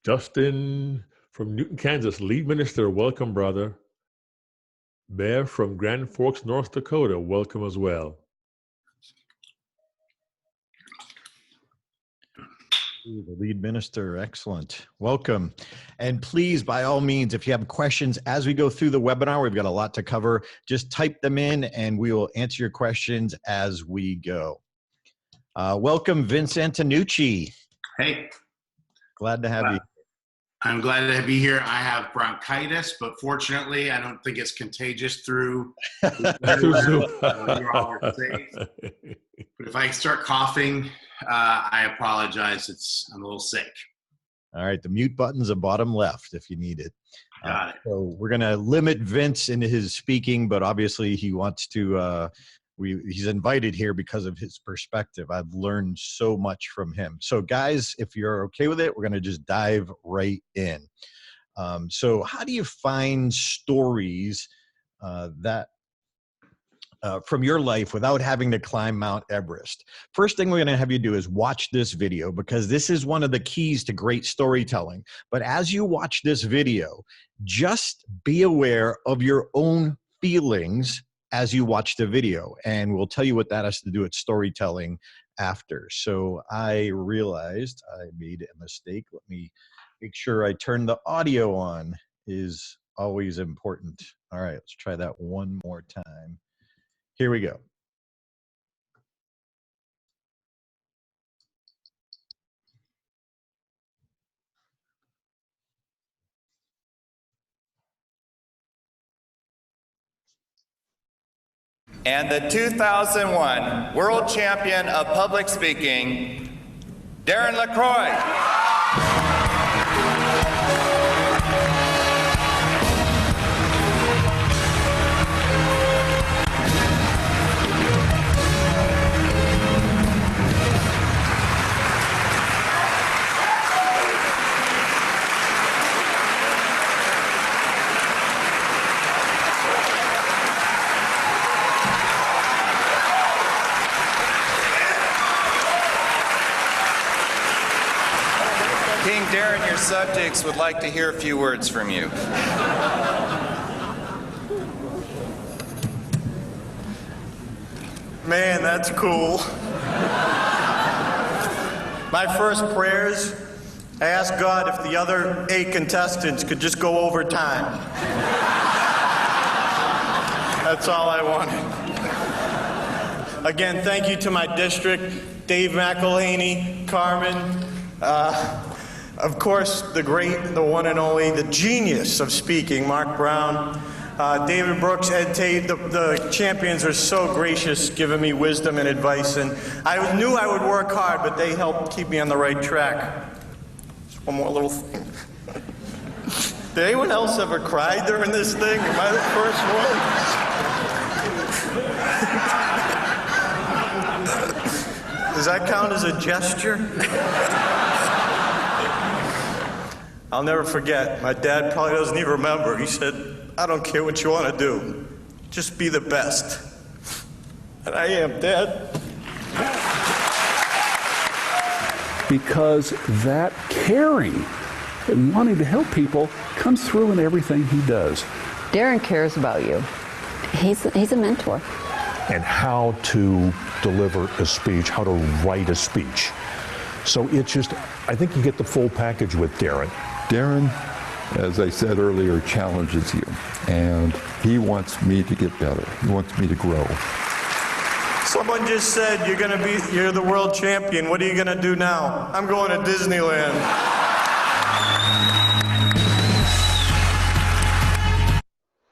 Justin from Newton, Kansas, lead minister, welcome, brother. Bear from Grand Forks, North Dakota, welcome as well. The lead minister, excellent. Welcome. And please, by all means, if you have questions as we go through the webinar, we've got a lot to cover, just type them in and we will answer your questions as we go. Welcome, Vince Antonucci. Hey. Glad to have you. I'm glad to be here. I have bronchitis, but fortunately, I don't think it's contagious through Zoom. You're all safe. But if I start coughing, I apologize. I'm a little sick. All right, the mute button's the bottom left if you need it. Got it. So we're going to limit Vince in his speaking, but obviously he wants to. He's invited here because of his perspective. I've learned so much from him. So guys, if you're okay with it, we're going to just dive right in. So how do you find stories from your life without having to climb Mount Everest? First thing we're going to have you do is watch this video, because this is one of the keys to great storytelling. But as you watch this video, just be aware of your own feelings as you watch the video, and we'll tell you what that has to do with storytelling after. So I realized I made a mistake. Let me make sure I turn the audio on, is always important. All right, let's try that one more time. Here we go. And the 2001 World Champion of Public Speaking, Darren LaCroix. King Darren, your subjects would like to hear a few words from you. Man, that's cool. My first prayers, I asked God if the other 8 contestants could just go over time. That's all I wanted. Again, thank you to my district, Dave McElhaney, Carmen, of course, the great, the one and only, the genius of speaking, Mark Brown, David Brooks, Ed Tate. The champions are so gracious, giving me wisdom and advice, and I knew I would work hard, but they helped keep me on the right track. Just one more little thing. Did anyone else ever cry during this thing? Am I the first one? Does that count as a gesture? I'll never forget. My dad probably doesn't even remember. He said, I don't care what you want to do. Just be the best. And I am, Dad. Because that caring and wanting to help people comes through in everything he does. Darren cares about you. He's a mentor. And how to deliver a speech, how to write a speech. So it's just, I think you get the full package with Darren. Darren, as I said earlier, challenges you, and he wants me to get better. He wants me to grow. Someone just said you're the world champion. What are you gonna do now? I'm going to Disneyland.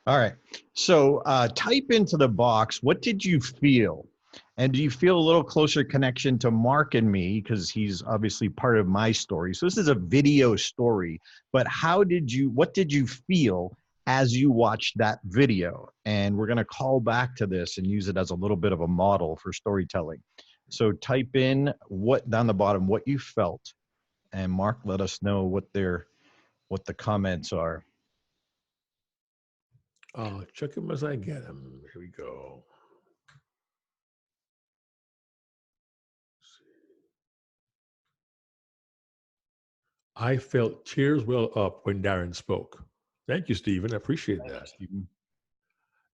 All right, so type into the box, what did you feel? And do you feel a little closer connection to Mark and me, because he's obviously part of my story. So this is a video story, but what did you feel as you watched that video? And we're gonna call back to this and use it as a little bit of a model for storytelling. So type in down the bottom, what you felt, and Mark, let us know what the comments are. I'll check them as I get them. Here we go. I felt tears well up when Darren spoke. Thank you, Stephen. I appreciate that. Stephen.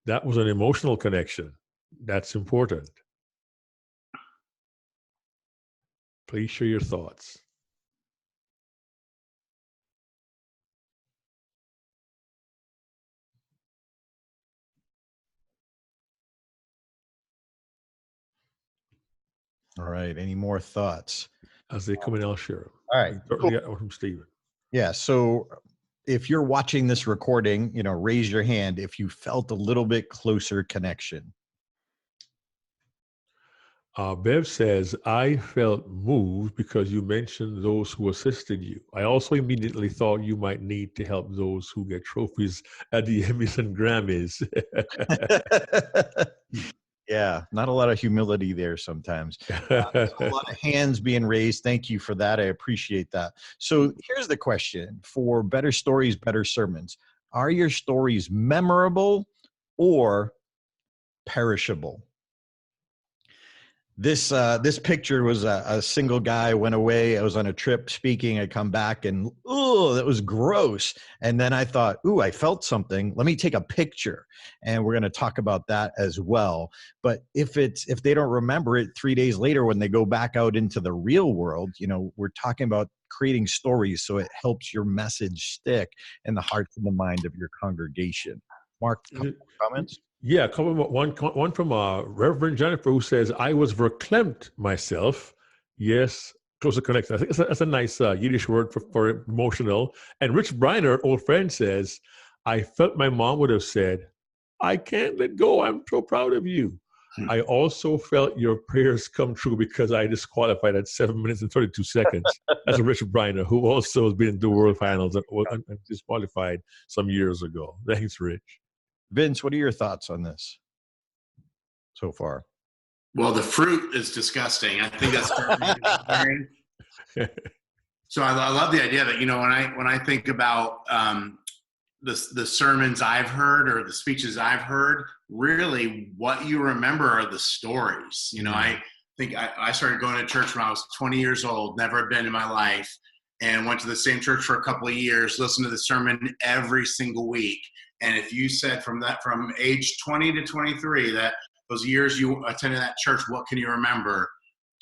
That was an emotional connection. That's important. Please share your thoughts. All right. Any more thoughts? As they come in, I'll share them. All right. Certainly got one from Stephen. Yeah. So if you're watching this recording, raise your hand if you felt a little bit closer connection. Bev says, I felt moved because you mentioned those who assisted you. I also immediately thought you might need to help those who get trophies at the Emmys and Grammys. Yeah, not a lot of humility there sometimes. A lot of hands being raised. Thank you for that. I appreciate that. So here's the question for Better Stories, Better Sermons. Are your stories memorable or perishable? This picture was a single guy went away. I was on a trip speaking. I come back and, oh, that was gross. And then I thought, ooh, I felt something. Let me take a picture. And we're going to talk about that as well. But if they don't remember it 3 days later when they go back out into the real world, we're talking about creating stories so it helps your message stick in the hearts and the mind of your congregation. Mark, comments? Yeah, one from Reverend Jennifer, who says, I was verklempt myself. Yes, closer connection. I think that's a nice Yiddish word for emotional. And Rich Briner, old friend, says, I felt my mom would have said, I can't let go. I'm so proud of you. I also felt your prayers come true because I disqualified at 7 minutes and 32 seconds. That's a Rich Briner, who also has been in the World Finals and disqualified some years ago. Thanks, Rich. Vince, what are your thoughts on this so far? Well, the fruit is disgusting. I think that's so I love the idea that, when I think about the sermons I've heard or the speeches I've heard, really what you remember are the stories. I think I started going to church when I was 20 years old, never been in my life, and went to the same church for a couple of years, listened to the sermon every single week. And if you said from age 20 to 23, that those years you attended that church, what can you remember?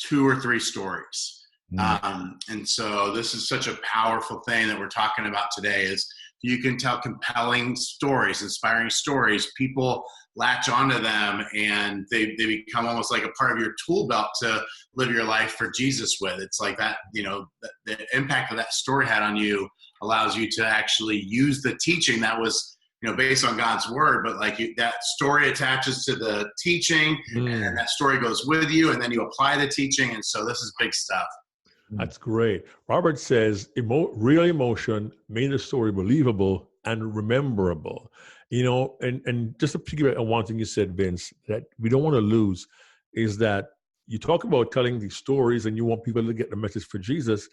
2 or 3 stories. And so this is such a powerful thing that we're talking about today is you can tell compelling stories, inspiring stories. People latch onto them and they become almost like a part of your tool belt to live your life for Jesus with. It's like that, the impact that story had on you allows you to actually use the teaching that was, based on God's word, but that story attaches to the teaching and then that story goes with you and then you apply the teaching. And so this is big stuff. That's great. Robert says, real emotion made the story believable and rememberable. And just to piggyback on one thing you said, Vince, that we don't want to lose is that you talk about telling these stories and you want people to get the message for Jesus,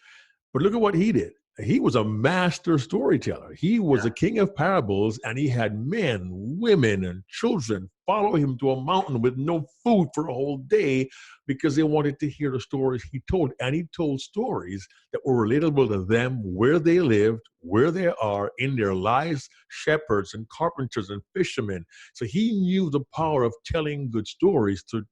but look at what he did. He was a master storyteller. He was a king of parables, and he had men, women, and children follow him to a mountain with no food for a whole day because they wanted to hear the stories he told. And he told stories that were relatable to them, where they lived, where they are in their lives, shepherds and carpenters and fishermen. So he knew the power of telling good stories to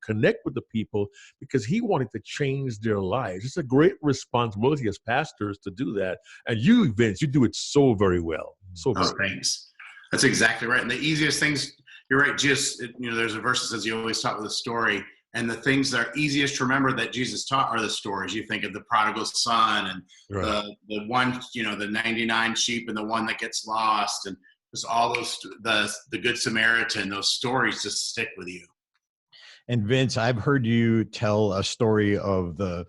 connect with the people because he wanted to change their lives. It's a great responsibility as pastors to do that. And you, Vince, you do it so very well. So very well. Thanks. That's exactly right. And the easiest things, you're right, there's a verse that says you always talk with a story. And the things that are easiest to remember that Jesus taught are the stories. You think of the prodigal son and the one, the 99 sheep and the one that gets lost, and just all those, the Good Samaritan, those stories just stick with you. And Vince, I've heard you tell a story of the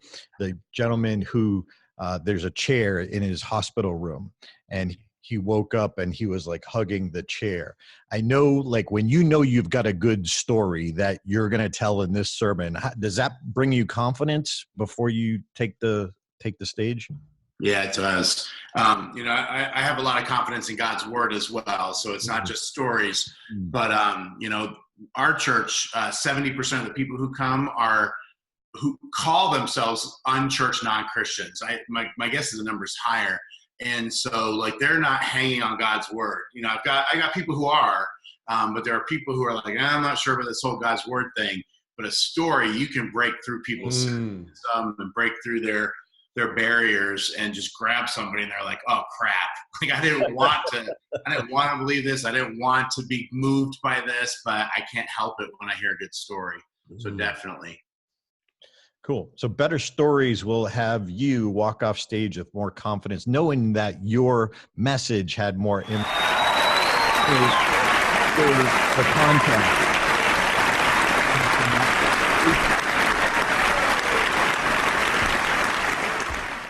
gentleman who there's a chair in his hospital room, and he woke up and he was like hugging the chair. I know, when you've got a good story that you're going to tell in this sermon, does that bring you confidence before you take the stage? Yeah, it does. I have a lot of confidence in God's word as well. So it's not just stories, but our church, 70% of the people who come are who call themselves unchurched non-Christians. My guess is the number's higher. And so like, they're not hanging on God's word. You know, I got people who are, but there are people who are like, I'm not sure about this whole God's word thing, but a story, you can break through people's and break through their barriers and just grab somebody and they're like, oh crap. Like I didn't want to believe this. I didn't want to be moved by this, but I can't help it when I hear a good story. So definitely. Cool. So better stories will have you walk off stage with more confidence, knowing that your message had more impact. The content.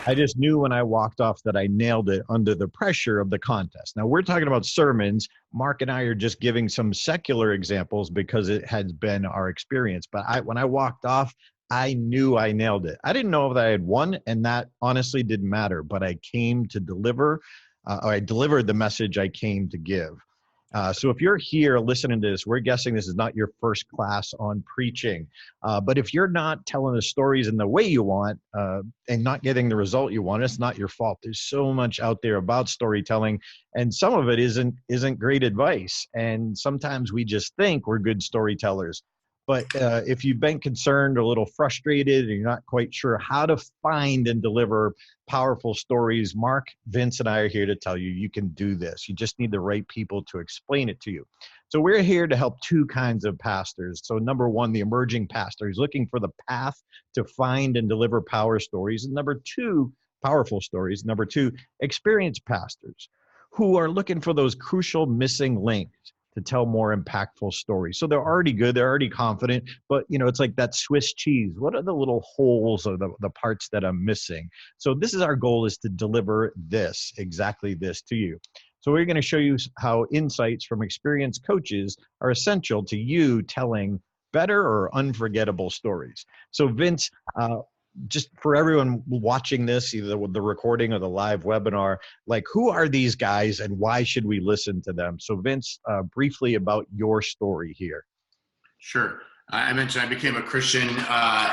I just knew when I walked off that I nailed it under the pressure of the contest. Now we're talking about sermons. Mark and I are just giving some secular examples because it has been our experience. But when I walked off, I knew I nailed it. I didn't know if I had won, and that honestly didn't matter, but I came to deliver, I delivered the message I came to give. So if you're here listening to this, we're guessing this is not your first class on preaching. But if you're not telling the stories in the way you want and not getting the result you want, it's not your fault. There's so much out there about storytelling, and some of it isn't great advice. And sometimes we just think we're good storytellers. But if you've been concerned or a little frustrated and you're not quite sure how to find and deliver powerful stories, Mark, Vince, and I are here to tell you, you can do this. You just need the right people to explain it to you. So we're here to help two kinds of pastors. So number one, the emerging pastor is looking for the path to find and deliver power stories. And number two, powerful stories. Number two, experienced pastors who are looking for those crucial missing links to tell more impactful stories. So they're already good, they're already confident, but you know, it's like that Swiss cheese. What are the little holes or the parts that I'm missing? So this is our goal, is to deliver this, exactly this to you. So we're gonna show you how insights from experienced coaches are essential to you telling better or unforgettable stories. So Vince, just for everyone watching this, either the recording or the live webinar, like who are these guys and why should we listen to them? So Vince, briefly about your story here. Sure. I mentioned I became a Christian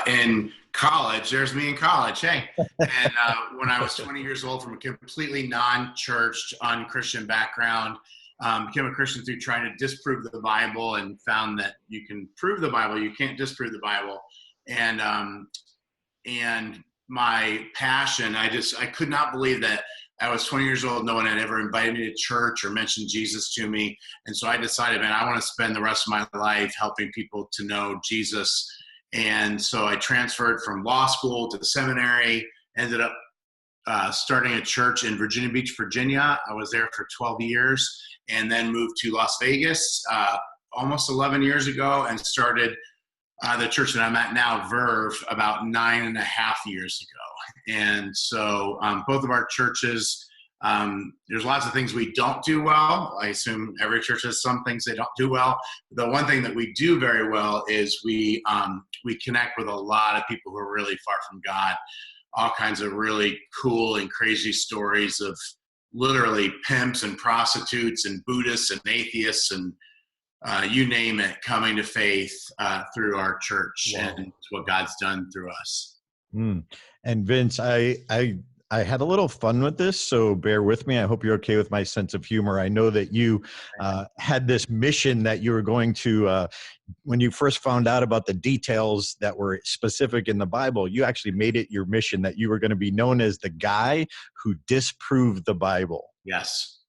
in college. There's me in college. Hey. And when I was 20 years old, from a completely non-church, unchristian background, became a Christian through trying to disprove the Bible, and found that you can prove the Bible, you can't disprove the Bible. And my passion, I could not believe that I was 20 years old. No one had ever invited me to church or mentioned Jesus to me. And so I decided, man, I want to spend the rest of my life helping people to know Jesus. And so I transferred from law school to the seminary, ended up starting a church in Virginia Beach, Virginia. I was there for 12 years and then moved to Las Vegas almost 11 years ago and started the church that I'm at now, Verve, about 9.5 years ago. And so both of our churches, there's lots of things we don't do well. I assume every church has some things they don't do well. The one thing that we do very well is we connect with a lot of people who are really far from God. All kinds of really cool and crazy stories of literally pimps and prostitutes and Buddhists and atheists and you name it, coming to faith through our church. Wow. And it's what God's done through us. And Vince, I had a little fun with this, so bear with me. I hope you're okay with my sense of humor. I know that you had this mission that you were going to, when you first found out about the details that were specific in the Bible, you actually made it your mission that you were going to be known as the guy who disproved the Bible. Yes.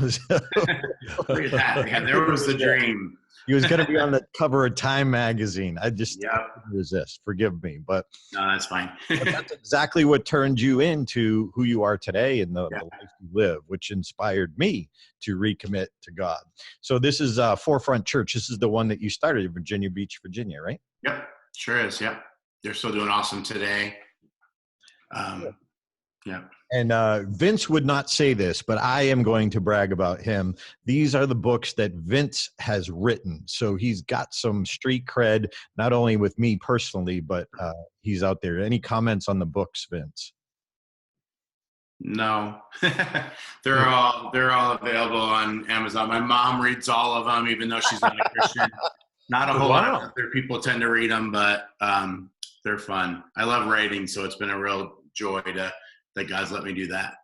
Look at that. Yeah, there was the dream. He was going to be on the cover of Time magazine. I just resist. Forgive me, but no, that's fine. But that's exactly what turned you into who you are today and the life you live, which inspired me to recommit to God. So this is Forefront Church. This is the one that you started in Virginia Beach, Virginia, right? Yep, sure is. Yep, they're still doing awesome today. Yeah. And Vince would not say this, but I am going to brag about him. These are the books that Vince has written. So he's got some street cred, not only with me personally, but he's out there. Any comments on the books, Vince? No. They're all available on Amazon. My mom reads all of them, even though she's not a Christian. Not a whole lot Wow. of other people tend to read them, but they're fun. I love writing, so it's been a real joy that God's let me do that.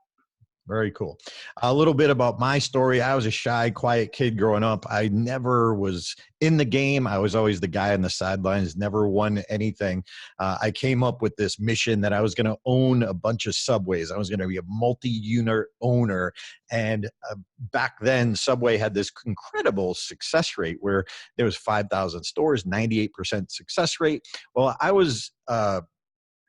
Very cool. A little bit about my story. I was a shy, quiet kid growing up. I never was in the game. I was always the guy on the sidelines, never won anything. I came up with this mission that I was going to own a bunch of Subways. I was going to be a multi-unit owner. And back then, Subway had this incredible success rate where there was 5,000 stores, 98% success rate. Well, I was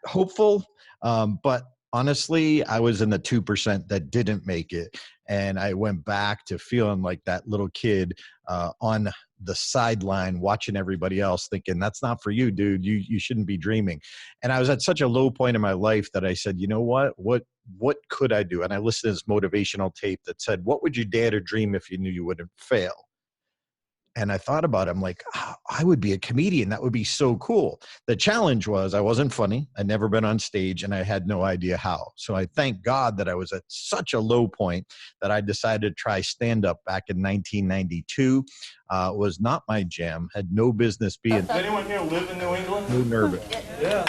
hopeful, but honestly, I was in the 2% that didn't make it. And I went back to feeling like that little kid on the sideline watching everybody else thinking, that's not for you, dude. You shouldn't be dreaming. And I was at such a low point in my life that I said, you know what could I do? And I listened to this motivational tape that said, what would you dare to dream if you knew you wouldn't fail? And I thought about it. I'm like, oh, I would be a comedian. That would be so cool. The challenge was I wasn't funny. I'd never been on stage and I had no idea how. So I thank God that I was at such a low point that I decided to try stand-up back in 1992. Was not my jam. Had no business being. Does anyone here live in New England? No nervous. Yeah.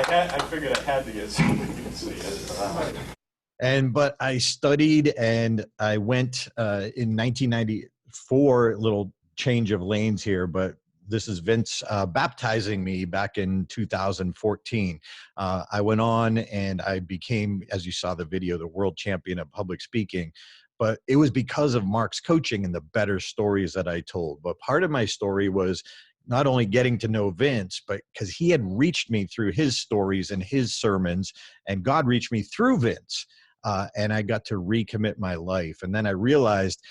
I figured I had to get somebody to see it. But I studied and I went in 1994, little change of lanes here, but this is Vince baptizing me back in 2014. I went on and I became, as you saw the video, the world champion of public speaking. But it was because of Mark's coaching and the better stories that I told. But part of my story was not only getting to know Vince, but because he had reached me through his stories and his sermons, and God reached me through Vince. And I got to recommit my life. And then I realized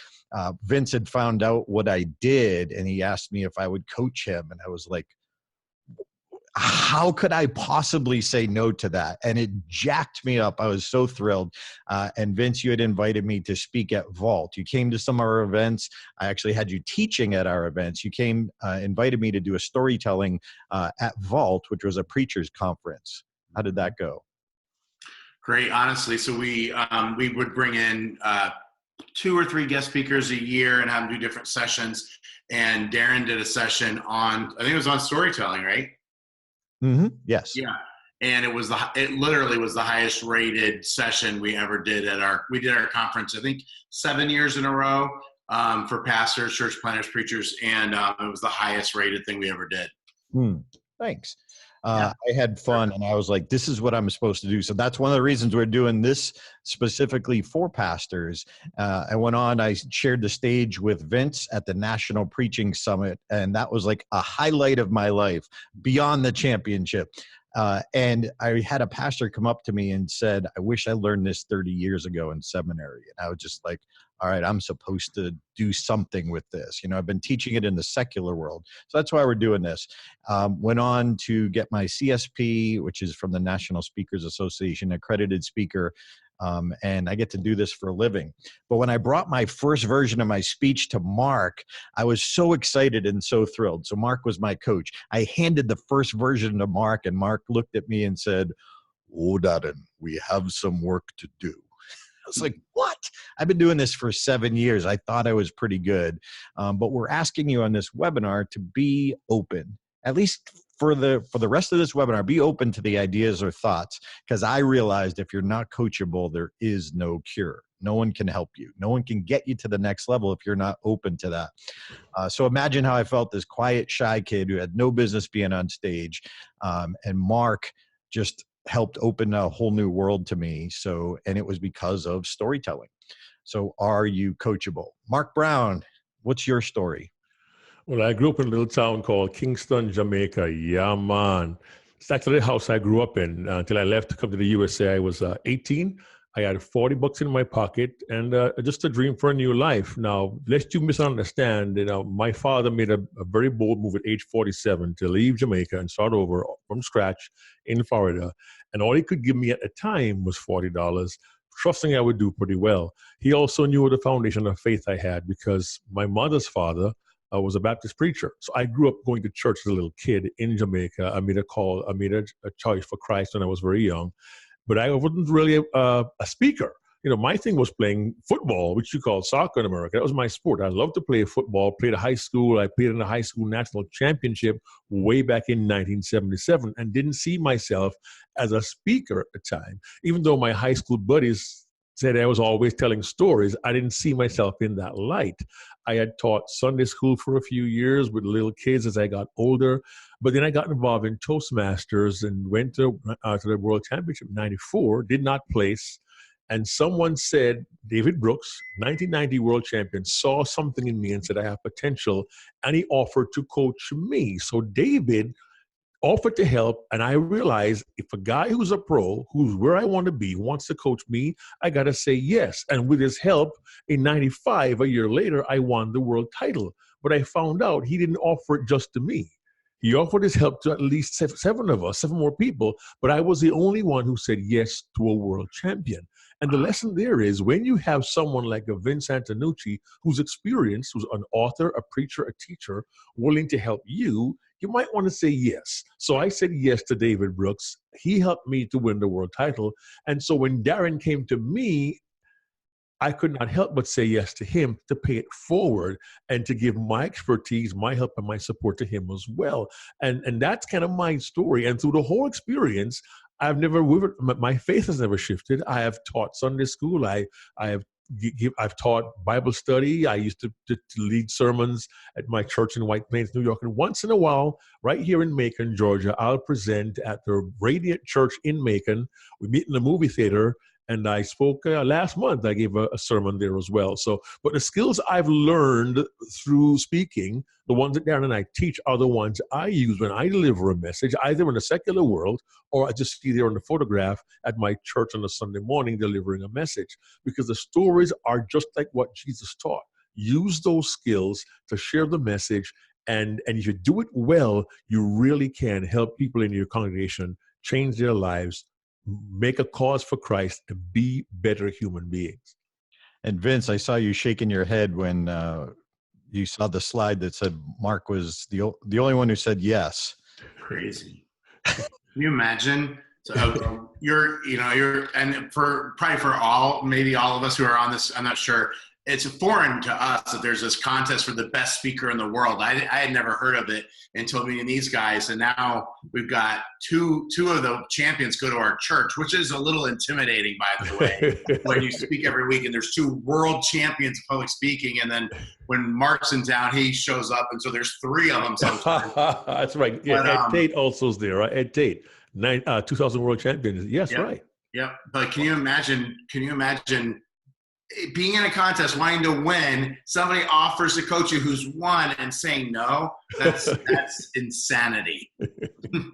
Vince had found out what I did, and he asked me if I would coach him. And I was like, how could I possibly say no to that? And it jacked me up. I was so thrilled. And Vince, you had invited me to speak at Vault. You came to some of our events. I actually had you teaching at our events. You came, invited me to do a storytelling at Vault, which was a preacher's conference. How did that go? Great, honestly. So we would bring in 2 or 3 guest speakers a year and have them do different sessions. And Darren did a session on, I think it was on storytelling, right? Mm-hmm. Yes. Yeah. And it literally was the highest rated session we ever did we did our conference, I think 7 years in a row for pastors, church planners, preachers. And it was the highest rated thing we ever did. Thanks. I had fun and I was like, this is what I'm supposed to do. So that's one of the reasons we're doing this specifically for pastors. I went on, I shared the stage with Vince at the National Preaching Summit. And that was like a highlight of my life beyond the championship. And I had a pastor come up to me and said, I wish I learned this 30 years ago in seminary. And I was just like, all right, I'm supposed to do something with this. You know, I've been teaching it in the secular world. So that's why we're doing this. Went on to get my CSP, which is from the National Speakers Association, accredited speaker. And I get to do this for a living. But when I brought my first version of my speech to Mark, I was so excited and so thrilled. So Mark was my coach. I handed the first version to Mark, and Mark looked at me and said, "Oh, Darren, we have some work to do." I was like, what? I've been doing this for 7 years. I thought I was pretty good. But we're asking you on this webinar to be open, at least for the rest of this webinar, be open to the ideas or thoughts, because I realized if you're not coachable, there is no cure. No one can help you. No one can get you to the next level if you're not open to that. So imagine how I felt, this quiet, shy kid who had no business being on stage. And Mark just helped open a whole new world to me. So, and it was because of storytelling. So are you coachable? Mark Brown, what's your story? Well, I grew up in a little town called Kingston, Jamaica. Yeah, man. It's actually the house I grew up in until I left to come to the USA. I was 18. I had $40 in my pocket and just a dream for a new life. Now, lest you misunderstand, my father made a very bold move at age 47 to leave Jamaica and start over from scratch in Florida. And all he could give me at the time was $40, trusting I would do pretty well. He also knew the foundation of faith I had because my mother's father was a Baptist preacher. So I grew up going to church as a little kid in Jamaica. I made a choice for Christ when I was very young. But I wasn't really a speaker. my thing was playing football, which you call soccer in America. That was my sport. I loved to play football, played at high school. I played in the high school national championship way back in 1977 and didn't see myself as a speaker at the time. Even though my high school buddies said I was always telling stories, I didn't see myself in that light. I had taught Sunday school for a few years with little kids as I got older, but then I got involved in Toastmasters and went to the World Championship in 94, did not place. And someone said, David Brooks, 1990 world champion, saw something in me and said, I have potential. And he offered to coach me. So David offered to help. And I realized if a guy who's a pro, who's where I want to be, wants to coach me, I got to say yes. And with his help, in 95, a year later, I won the world title. But I found out he didn't offer it just to me. He offered his help to at least seven more people, but I was the only one who said yes to a world champion. And the lesson there is when you have someone like a Vince Antonucci, who's experienced, who's an author, a preacher, a teacher, willing to help you, you might want to say yes. So I said yes to David Brooks. He helped me to win the world title. And so when Darren came to me, I could not help but say yes to him to pay it forward and to give my expertise, my help, and my support to him as well. And that's kind of my story. And through the whole experience, I've never wavered. My faith has never shifted. I have taught Sunday school. I've taught Bible study. I used to lead sermons at my church in White Plains, New York. And once in a while, right here in Macon, Georgia, I'll present at the Radiant Church in Macon. We meet in the movie theater. And I spoke last month. I gave a sermon there as well. But the skills I've learned through speaking, the ones that Darren and I teach, are the ones I use when I deliver a message, either in the secular world or I just see there on the photograph at my church on a Sunday morning delivering a message. Because the stories are just like what Jesus taught. Use those skills to share the message. And if you do it well, you really can help people in your congregation change their lives, make a cause for Christ, and be better human beings. And Vince, I saw you shaking your head when you saw the slide that said Mark was the only one who said yes. Crazy. Can you imagine? So and maybe all of us who are on this, I'm not sure. It's foreign to us that there's this contest for the best speaker in the world. I had never heard of it until meeting these guys. And now we've got two of the champions go to our church, which is a little intimidating, by the way, when you speak every week and there's two world champions of public speaking. And then when Mark's in town, he shows up. And so there's three of them sometimes. That's right. Yeah, Ed Tate also is there, right? Ed Tate, 2000 world champion. Yes, yep, right. Yep. But can you imagine being in a contest, wanting to win, somebody offers to coach you who's won and saying no? That's insanity. And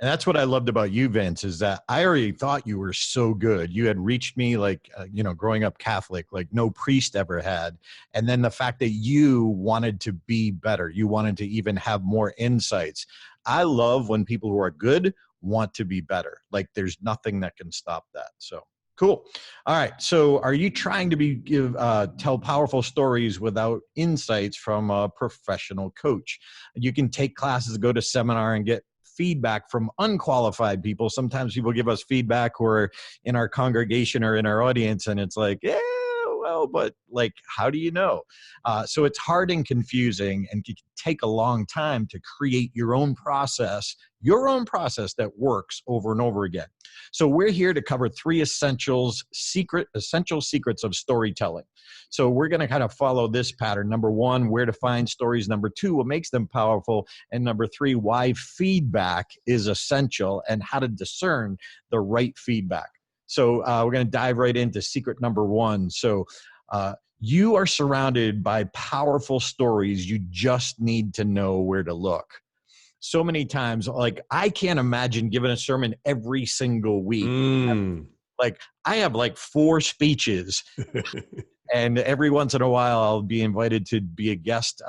that's what I loved about you, Vince, is that I already thought you were so good. You had reached me like, growing up Catholic, like no priest ever had. And then the fact that you wanted to be better, you wanted to even have more insights. I love when people who are good want to be better. Like there's nothing that can stop that. So cool. All right. So are you trying to tell powerful stories without insights from a professional coach? You can take classes, go to seminar, and get feedback from unqualified people. Sometimes people give us feedback who are in our congregation or in our audience, and it's like, yeah, well, but like, how do you know? So it's hard and confusing, and it can take a long time to create your own process that works over and over again. So we're here to cover three essential secrets of storytelling. So we're going to kind of follow this pattern. Number one, where to find stories. Number two, what makes them powerful. And number three, why feedback is essential and how to discern the right feedback. So we're going to dive right into secret number one. So you are surrounded by powerful stories. You just need to know where to look. So many times, like I can't imagine giving a sermon every single week. Like I have like 4 speeches and every once in a while I'll be invited to be a guest,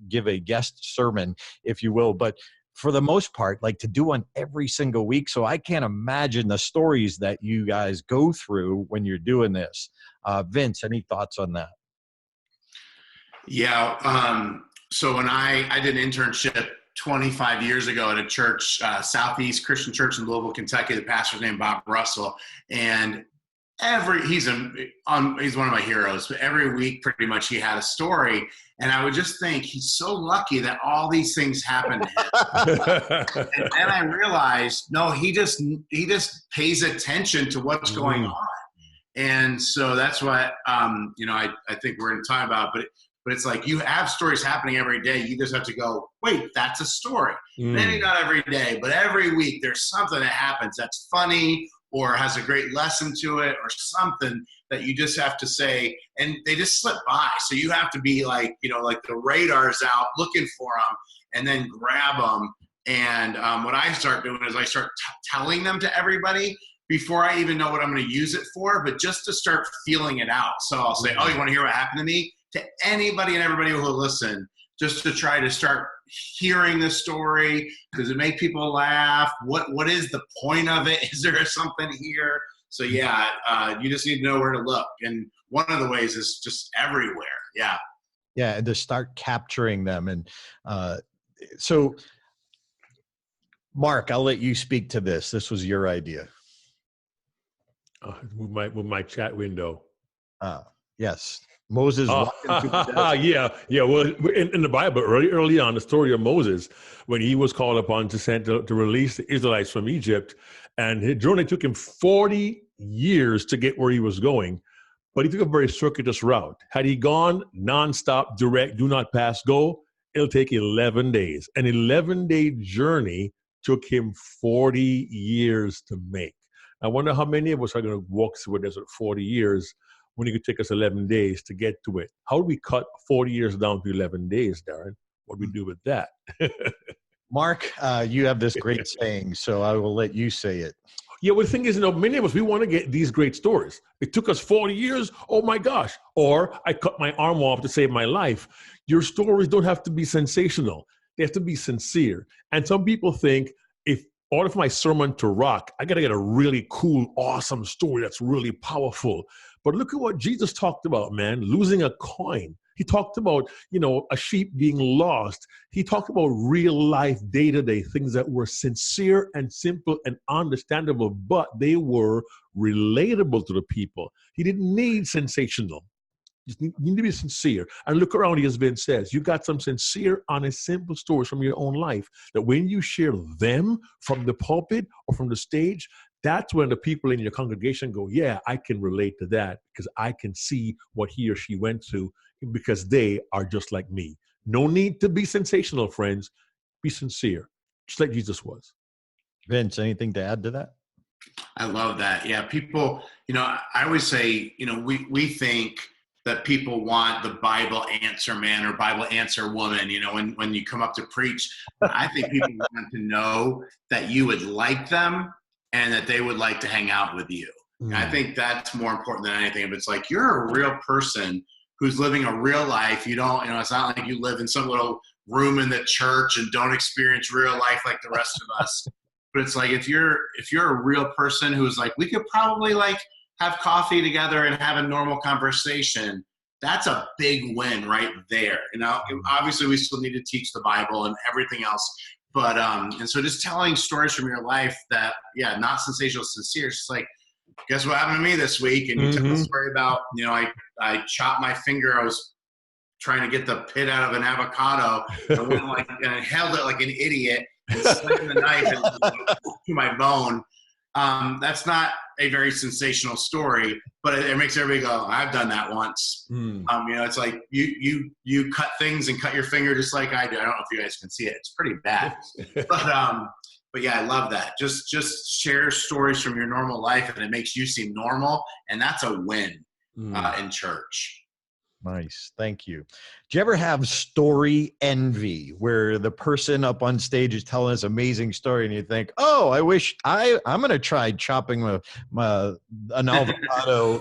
give a guest sermon, if you will. But for the most part, like to do one every single week. So I can't imagine the stories that you guys go through when you're doing this. Vince, any thoughts on that? Yeah. So when I did an internship 25 years ago at a church, Southeast Christian Church in Louisville, Kentucky, the pastor's named Bob Russell. And he's one of my heroes, but every week pretty much he had a story. And I would just think he's so lucky that all these things happen to him. and then I realized, no, he just pays attention to what's going on. And so that's what, I think we're in time about, but it's like you have stories happening every day. You just have to go, wait, that's a story. Maybe not every day, but every week there's something that happens that's funny or has a great lesson to it or something that you just have to say, and they just slip by. So you have to be like, like the radar's out looking for them and then grab them. And what I start doing is I start telling them to everybody before I even know what I'm going to use it for, but just to start feeling it out. So I'll say, oh, you want to hear what happened to me? To anybody and everybody who will listen, just to try to start hearing the story. Does it make people laugh? What is the point of it? Is there something here? So yeah, you just need to know where to look. And one of the ways is just everywhere. Yeah. Yeah. And to start capturing them. And so Mark, I'll let you speak to this. This was your idea. With my chat window. Yes. Moses walking through the desert. Yeah. Well, in the Bible, early on, the story of Moses, when he was called upon to release the Israelites from Egypt, and his journey took him 40 years to get where he was going, but he took a very circuitous route. Had he gone nonstop, direct, do not pass, go, it'll take 11 days. An 11-day journey took him 40 years to make. I wonder how many of us are going to walk through a desert 40 years when it could take us 11 days to get to it. How do we cut 40 years down to 11 days, Darren? What do we do with that? Mark, you have this great saying, so I will let you say it. Yeah, well, the thing is, many of us, we want to get these great stories. It took us 40 years. Oh, my gosh. Or I cut my arm off to save my life. Your stories don't have to be sensational. They have to be sincere. And some people think, if order for my sermon to rock, I got to get a really cool, awesome story that's really powerful. But look at what Jesus talked about, man, losing a coin. He talked about, a sheep being lost. He talked about real life, day-to-day things that were sincere and simple and understandable, but they were relatable to the people. He didn't need sensational. You need to be sincere. And look around you, as Vince says, you got some sincere, honest, simple stories from your own life that when you share them from the pulpit or from the stage, that's when the people in your congregation go, yeah, I can relate to that because I can see what he or she went through because they are just like me. No need to be sensational, friends. Be sincere, just like Jesus was. Vince, anything to add to that? I love that. Yeah, people, I always say, we think that people want the Bible answer man or Bible answer woman, when you come up to preach. I think people want to know that you would like them and that they would like to hang out with you. I think that's more important than anything. If it's like you're a real person who's living a real life, you don't, it's not like you live in some little room in the church and don't experience real life like the rest of us. But it's like if you're a real person who's like, we could probably have coffee together and have a normal conversation, that's a big win right there. Obviously we still need to teach the Bible and everything else. But, and so just telling stories from your life that, not sensational, sincere. It's just like, guess what happened to me this week? And you tell a story about, I chopped my finger. I was trying to get the pit out of an avocado. And I held it like an idiot and slammed the knife to my bone. That's not a very sensational story, but it makes everybody go, I've done that once. It's like you cut things and cut your finger just like I do. I don't know if you guys can see it. It's pretty bad. But yeah, I love that. Just share stories from your normal life and it makes you seem normal. And that's a win in church. Nice. Thank you. Do you ever have story envy where the person up on stage is telling this amazing story and you think, oh, I wish I'm going to try chopping an avocado.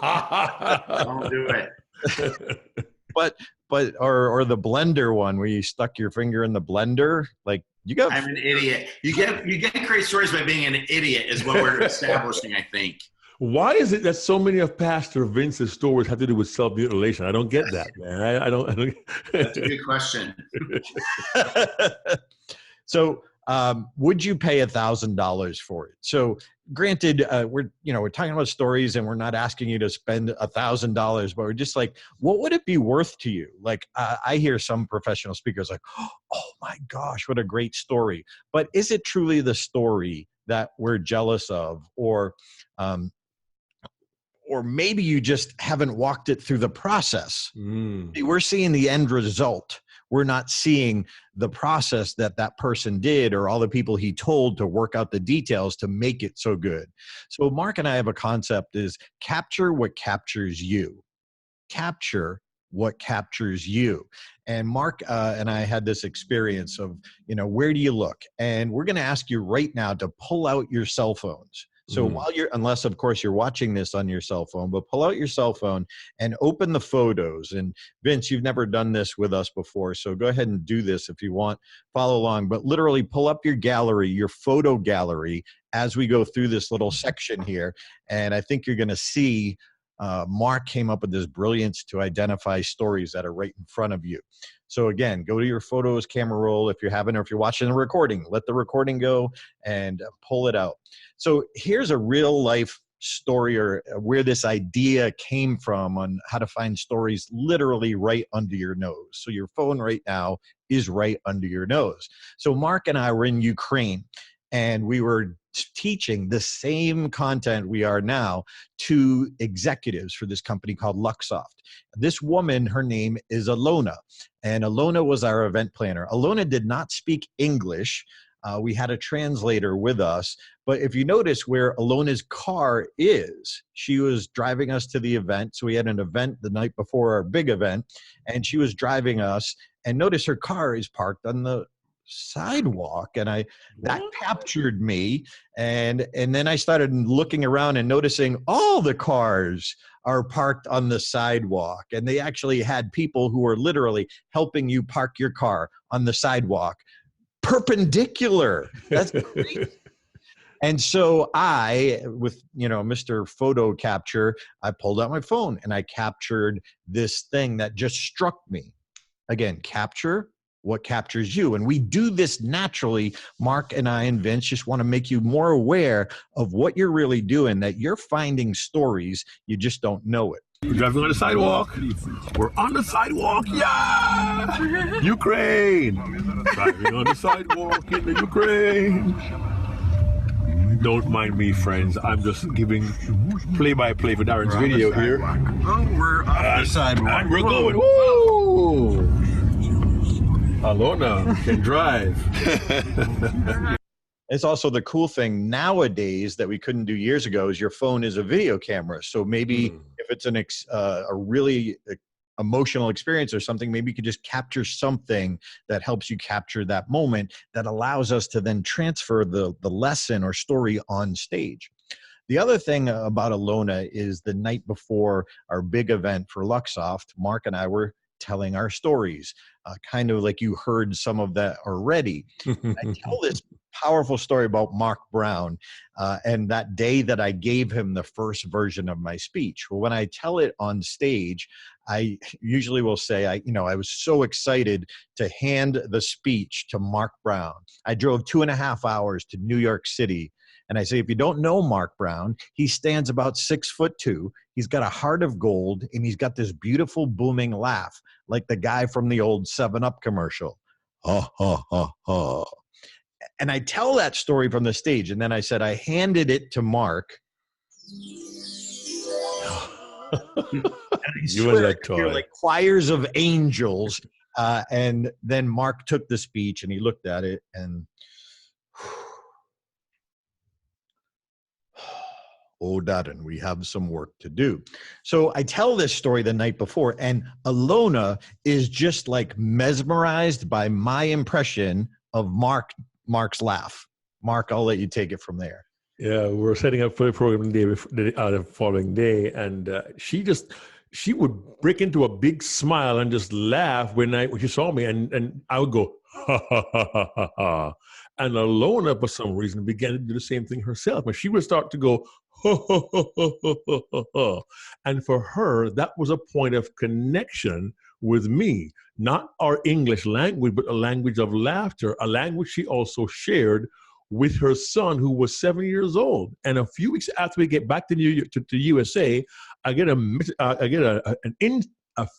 Don't do it. Or the blender one where you stuck your finger in the blender. Like I'm an idiot. You get great stories by being an idiot is what we're establishing, I think. Why is it that so many of Pastor Vince's stories have to do with self-mutilation? I don't get that, man. I don't. That's a good question. So would you pay $1,000 for it? So granted, we're talking about stories, and we're not asking you to spend $1,000, but we're just like, what would it be worth to you? Like, I hear some professional speakers like, oh my gosh, what a great story. But is it truly the story that we're jealous of, or maybe you just haven't walked it through the process? We're seeing the end result. We're not seeing the process that person did, or all the people he told to work out the details to make it so good. So Mark and I have a concept is capture what captures you. Capture what captures you. And Mark and I had this experience of, where do you look? And we're going to ask you right now to pull out your cell phones. So while unless of course you're watching this on your cell phone, but pull out your cell phone and open the photos. And Vince, you've never done this with us before, so go ahead and do this if you want, follow along, but literally pull up your gallery, your photo gallery, as we go through this little section here. And I think you're going to see Mark came up with this brilliance to identify stories that are right in front of you. So again, go to your photos, camera roll, if you're having, or if you're watching the recording, let the recording go and pull it out. So here's a real life story, or where this idea came from on how to find stories literally right under your nose. So your phone right now is right under your nose. So Mark and I were in Ukraine, and we were teaching the same content we are now to executives for this company called LaCroix. This woman, her name is Alona, and Alona was our event planner. Alona did not speak English. We had a translator with us, but if you notice where Alona's car is, she was driving us to the event. So we had an event the night before our big event, and she was driving us, and notice her car is parked on the sidewalk, and that captured me, and then I started looking around and noticing all the cars are parked on the sidewalk, and they actually had people who were literally helping you park your car on the sidewalk perpendicular. That's great. And so I, with Mr. Photo Capture, I pulled out my phone and I captured this thing that just struck me. Again, capture what captures you. And we do this naturally. Mark and I and Vince just want to make you more aware of what you're really doing, that you're finding stories, you just don't know it. We're driving on the sidewalk. We're on the sidewalk. Yeah! Ukraine! Driving on the sidewalk in the Ukraine. Don't mind me, friends. I'm just giving play-by-play for Darren's video here. Oh, we're on the sidewalk. And we're going. Woo! Alona can drive. It's also the cool thing nowadays that we couldn't do years ago is your phone is a video camera. So maybe if it's a really emotional experience or something, maybe you could just capture something that helps you capture that moment that allows us to then transfer the lesson or story on stage. The other thing about Alona is the night before our big event for Luxoft, Mark and I were telling our stories, kind of like you heard some of that already. I tell this powerful story about Mark Brown and that day that I gave him the first version of my speech. Well, when I tell it on stage, I usually will say, I was so excited to hand the speech to Mark Brown. I drove 2.5 hours to New York City. And I say, if you don't know Mark Brown, he stands about 6'2". He's got a heart of gold, and he's got this beautiful booming laugh, like the guy from the old 7-Up commercial. Ha, ha, ha, ha. And I tell that story from the stage. And then I said, I handed it to Mark. And I swear, you're like choirs of angels. And then Mark took the speech and he looked at it and, oh, Darren, we have some work to do. So I tell this story the night before, and Alona is just like mesmerized by my impression of Mark's laugh. Mark, I'll let you take it from there. Yeah, we were setting up for the program the following day, and she would break into a big smile and just laugh when she saw me, and I would go, ha, ha, ha, ha, ha, ha. And Alona, for some reason, began to do the same thing herself. And she would start to go, ha, ha, ha, ha, ha, ha, ha. And for her, that was a point of connection with me. Not our English language, but a language of laughter, a language she also shared with her son, who was 7 years old. And a few weeks after we get back to to USA, I get a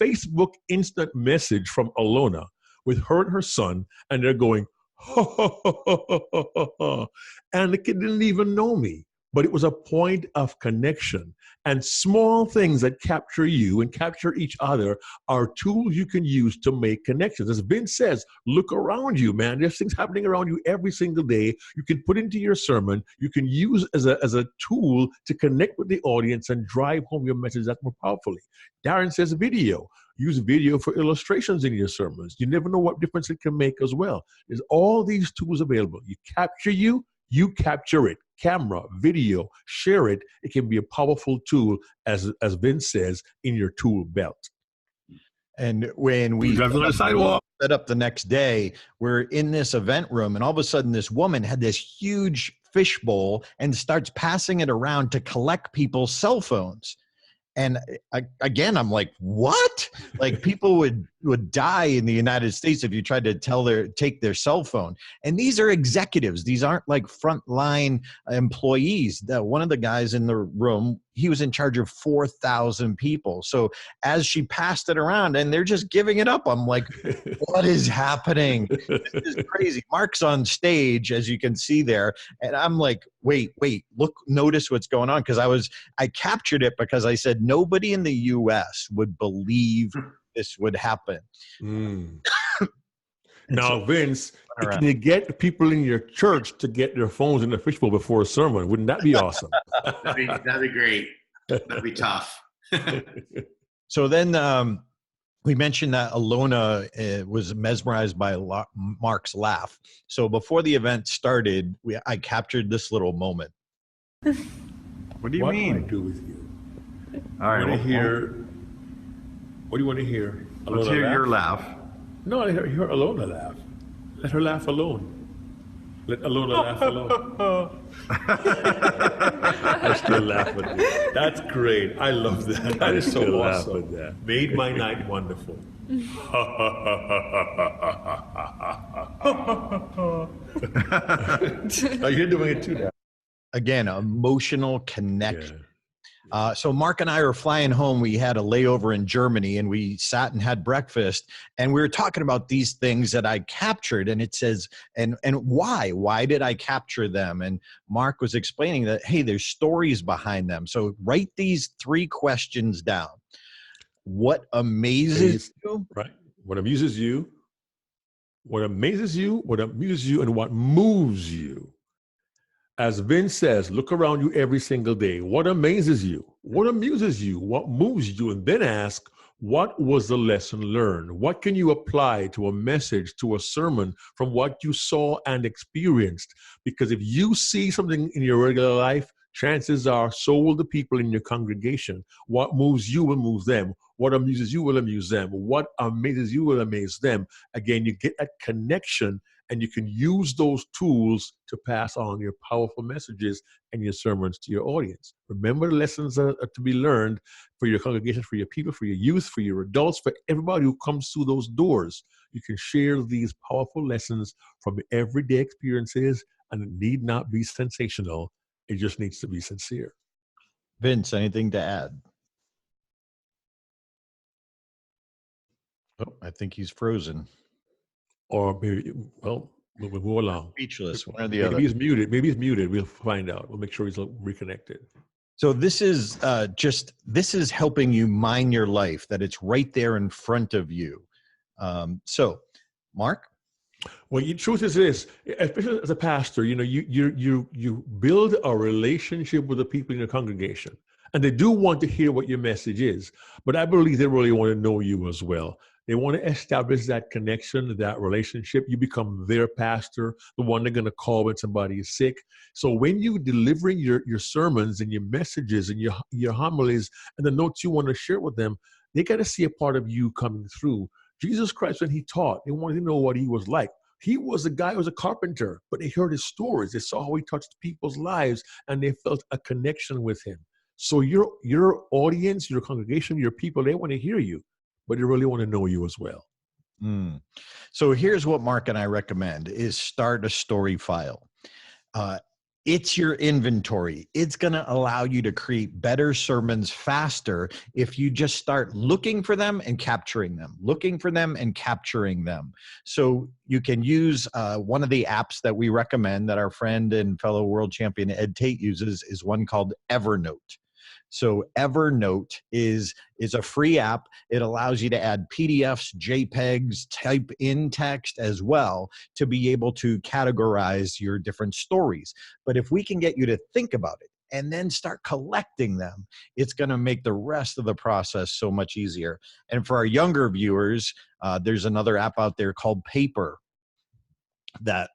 Facebook instant message from Alona with her and her son, and they're going, ha, ha, ha, ha, ha, ha, ha. And the kid didn't even know me. But it was a point of connection. And small things that capture you and capture each other are tools you can use to make connections. As Vince says, look around you, man. There's things happening around you every single day. You can put into your sermon. You can use as a tool to connect with the audience and drive home your message that more powerfully. Darren says video. Use video for illustrations in your sermons. You never know what difference it can make as well. There's all these tools available. You capture it. Camera, video, share it. It can be a powerful tool, as Vince says, in your tool belt. And when we set up the next day, we're in this event room, and all of a sudden this woman had this huge fishbowl and starts passing it around to collect people's cell phones. And again, I'm like, what? Like, people would die in the United States if you tried to take their cell phone. And these are executives. These aren't like frontline employees. One of the guys in the room, he was in charge of 4,000 people. So as she passed it around, and they're just giving it up, I'm like, what is happening? This is crazy. Mark's on stage, as you can see there. And I'm like, wait, look, notice what's going on. Because I captured it because I said nobody in the US would believe this would happen. Now, Vince, can you get people in your church to get their phones in the fishbowl before a sermon? Wouldn't that be awesome? That'd be great. That'd be tough. So then we mentioned that Alona was mesmerized by Mark's laugh. So before the event started, I captured this little moment. What do you mean? What do I do with you? All right. What do you want to hear? Let's hear your laugh. No, I hear Alona laugh. Let her laugh alone. Let Alona laugh alone. I still laugh at that. That's great. I love that. That is so awesome. That. Made my night wonderful. You're doing it too now. Again, emotional connection. Yeah. So Mark and I were flying home. We had a layover in Germany, and we sat and had breakfast, and we were talking about these things that I captured, and it says, and why did I capture them? And Mark was explaining that, hey, there's stories behind them. So write these 3 questions down. What amazes you? Right. What amuses you? What amazes you? What amuses you? And what moves you? As Vince says, look around you every single day. What amazes you? What amuses you? What moves you? And then ask, what was the lesson learned? What can you apply to a message, to a sermon from what you saw and experienced? Because if you see something in your regular life, chances are so will the people in your congregation. What moves you will move them. What amuses you will amuse them. What amazes you will amaze them. Again, you get that connection, and you can use those tools to pass on your powerful messages and your sermons to your audience. Remember, the lessons are to be learned for your congregation, for your people, for your youth, for your adults, for everybody who comes through those doors. You can share these powerful lessons from everyday experiences, and it need not be sensational. It just needs to be sincere. Vince, anything to add? Oh, I think he's frozen. Or maybe, well, we'll move along. Speechless, one or the maybe other. Maybe he's muted. We'll find out. We'll make sure he's reconnected. So this is this is helping you mine your life, that it's right there in front of you. So, Mark? Well, the truth is this, especially as a pastor, you build a relationship with the people in your congregation, and they do want to hear what your message is, but I believe they really want to know you as well. They want to establish that connection, that relationship. You become their pastor, the one they're going to call when somebody is sick. So when you delivering your sermons and your messages and your homilies and the notes you want to share with them, they got to see a part of you coming through. Jesus Christ, when he taught, they wanted to know what he was like. He was a guy who was a carpenter, but they heard his stories. They saw how he touched people's lives, and they felt a connection with him. So your audience, your congregation, your people, they want to hear you, but they really want to know you as well. So here's what Mark and I recommend is start a story file. It's your inventory. It's going to allow you to create better sermons faster if you just start looking for them and capturing them, looking for them and capturing them. So you can use one of the apps that we recommend that our friend and fellow world champion Ed Tate uses is one called Evernote. So Evernote is a free app. It allows you to add PDFs, JPEGs, type in text as well to be able to categorize your different stories. But if we can get you to think about it and then start collecting them, it's going to make the rest of the process so much easier. And for our younger viewers, there's another app out there called Paper, that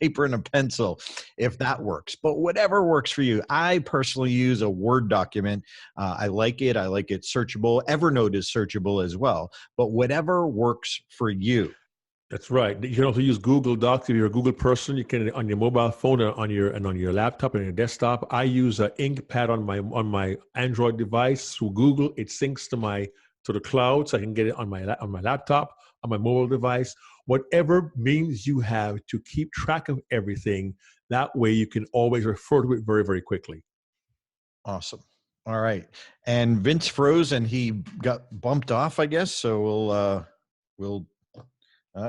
paper and a pencil, if that works. But whatever works for you. I personally use a Word document. I like it. I like it searchable. Evernote is searchable as well. But whatever works for you. That's right. You can also use Google Docs if you're a Google person. You can on your mobile phone or on your laptop and your desktop. I use an InkPad on my Android device through Google. It syncs to the cloud, so I can get it on my laptop, on my mobile device. Whatever means you have to keep track of everything, that way you can always refer to it very, very quickly. Awesome. All right. And Vince froze and he got bumped off, I guess. So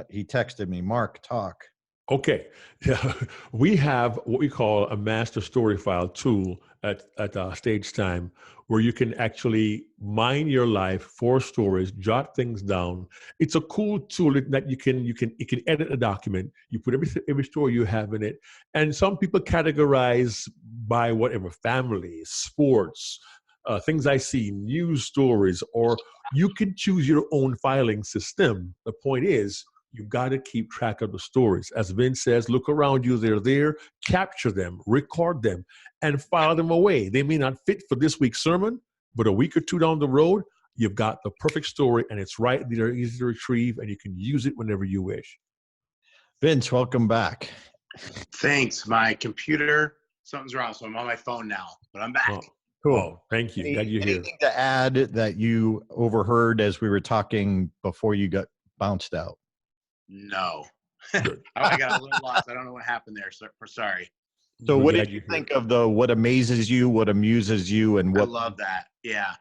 he texted me, Mark, talk. Okay. Yeah. We have what we call a master story file tool at Stage Time, where you can actually mine your life for stories, jot things down. It's a cool tool that you can edit a document. You put every story you have in it. And some people categorize by whatever: family, sports, things I see, news stories, or you can choose your own filing system. The point is, you've got to keep track of the stories. As Vince says, look around you, they're there, capture them, record them, and file them away. They may not fit for this week's sermon, but a week or two down the road, you've got the perfect story, and it's right there, easy to retrieve, and you can use it whenever you wish. Vince, welcome back. Thanks. My computer, something's wrong, so I'm on my phone now, but I'm back. Oh, cool. Thank you. Glad you're here. Anything to add that you overheard as we were talking before you got bounced out? No. I got a little lost. I don't know what happened there. Sorry. So what did you think of what amazes you, what amuses you, and what? I love that. Yeah.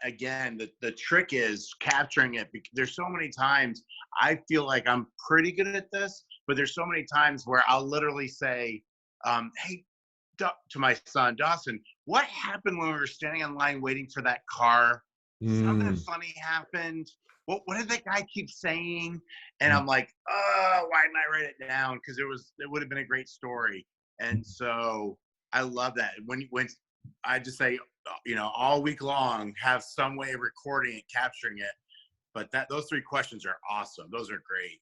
Again, the trick is capturing it. There's so many times I feel like I'm pretty good at this, but there's so many times where I'll literally say, hey, to my son, Dawson, what happened when we were standing in line waiting for that car? Something funny happened. What did that guy keep saying? And I'm like, why didn't I write it down? Because it would have been a great story. And so I love that. When I just say, all week long, have some way of recording it, capturing it. But those three questions are awesome. Those are great.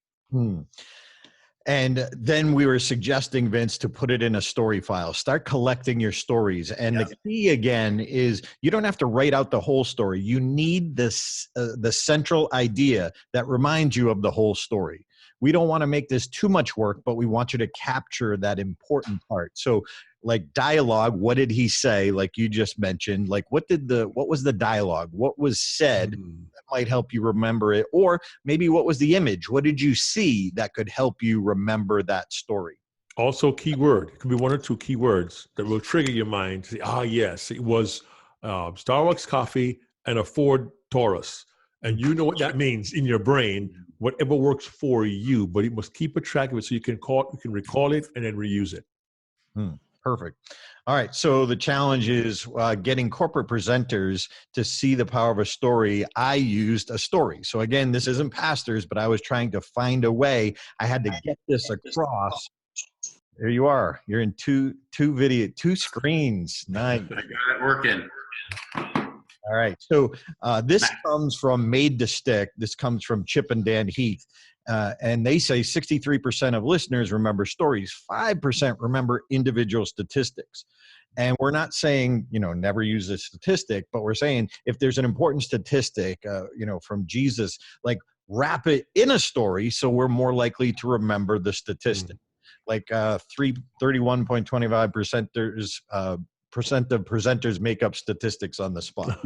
And then we were suggesting, Vince, to put it in a story file. Start collecting your stories. And the key, again, is you don't have to write out the whole story. You need this the central idea that reminds you of the whole story. We don't want to make this too much work, but we want you to capture that important part. So like dialogue, what did he say? Like you just mentioned, like what was the dialogue? What was said that might help you remember it? Or maybe what was the image? What did you see that could help you remember that story? Also, keyword. It could be one or two keywords that will trigger your mind to say, yes, it was Starbucks coffee and a Ford Taurus. And you know what that means in your brain, whatever works for you, but you must keep a track of it so you can recall it and then reuse it. Perfect. All right. So the challenge is getting corporate presenters to see the power of a story. I used a story. So again, this isn't pastors, but I was trying to find a way. I had to get this across. There you are. You're in two screens. Nice. I got it working. All right. So this comes from Made to Stick. This comes from Chip and Dan Heath. And they say 63% of listeners remember stories, 5% remember individual statistics. And we're not saying, never use a statistic, but we're saying if there's an important statistic, from Jesus, like wrap it in a story so we're more likely to remember the statistic. Like 31.25% percent of presenters make up statistics on the spot.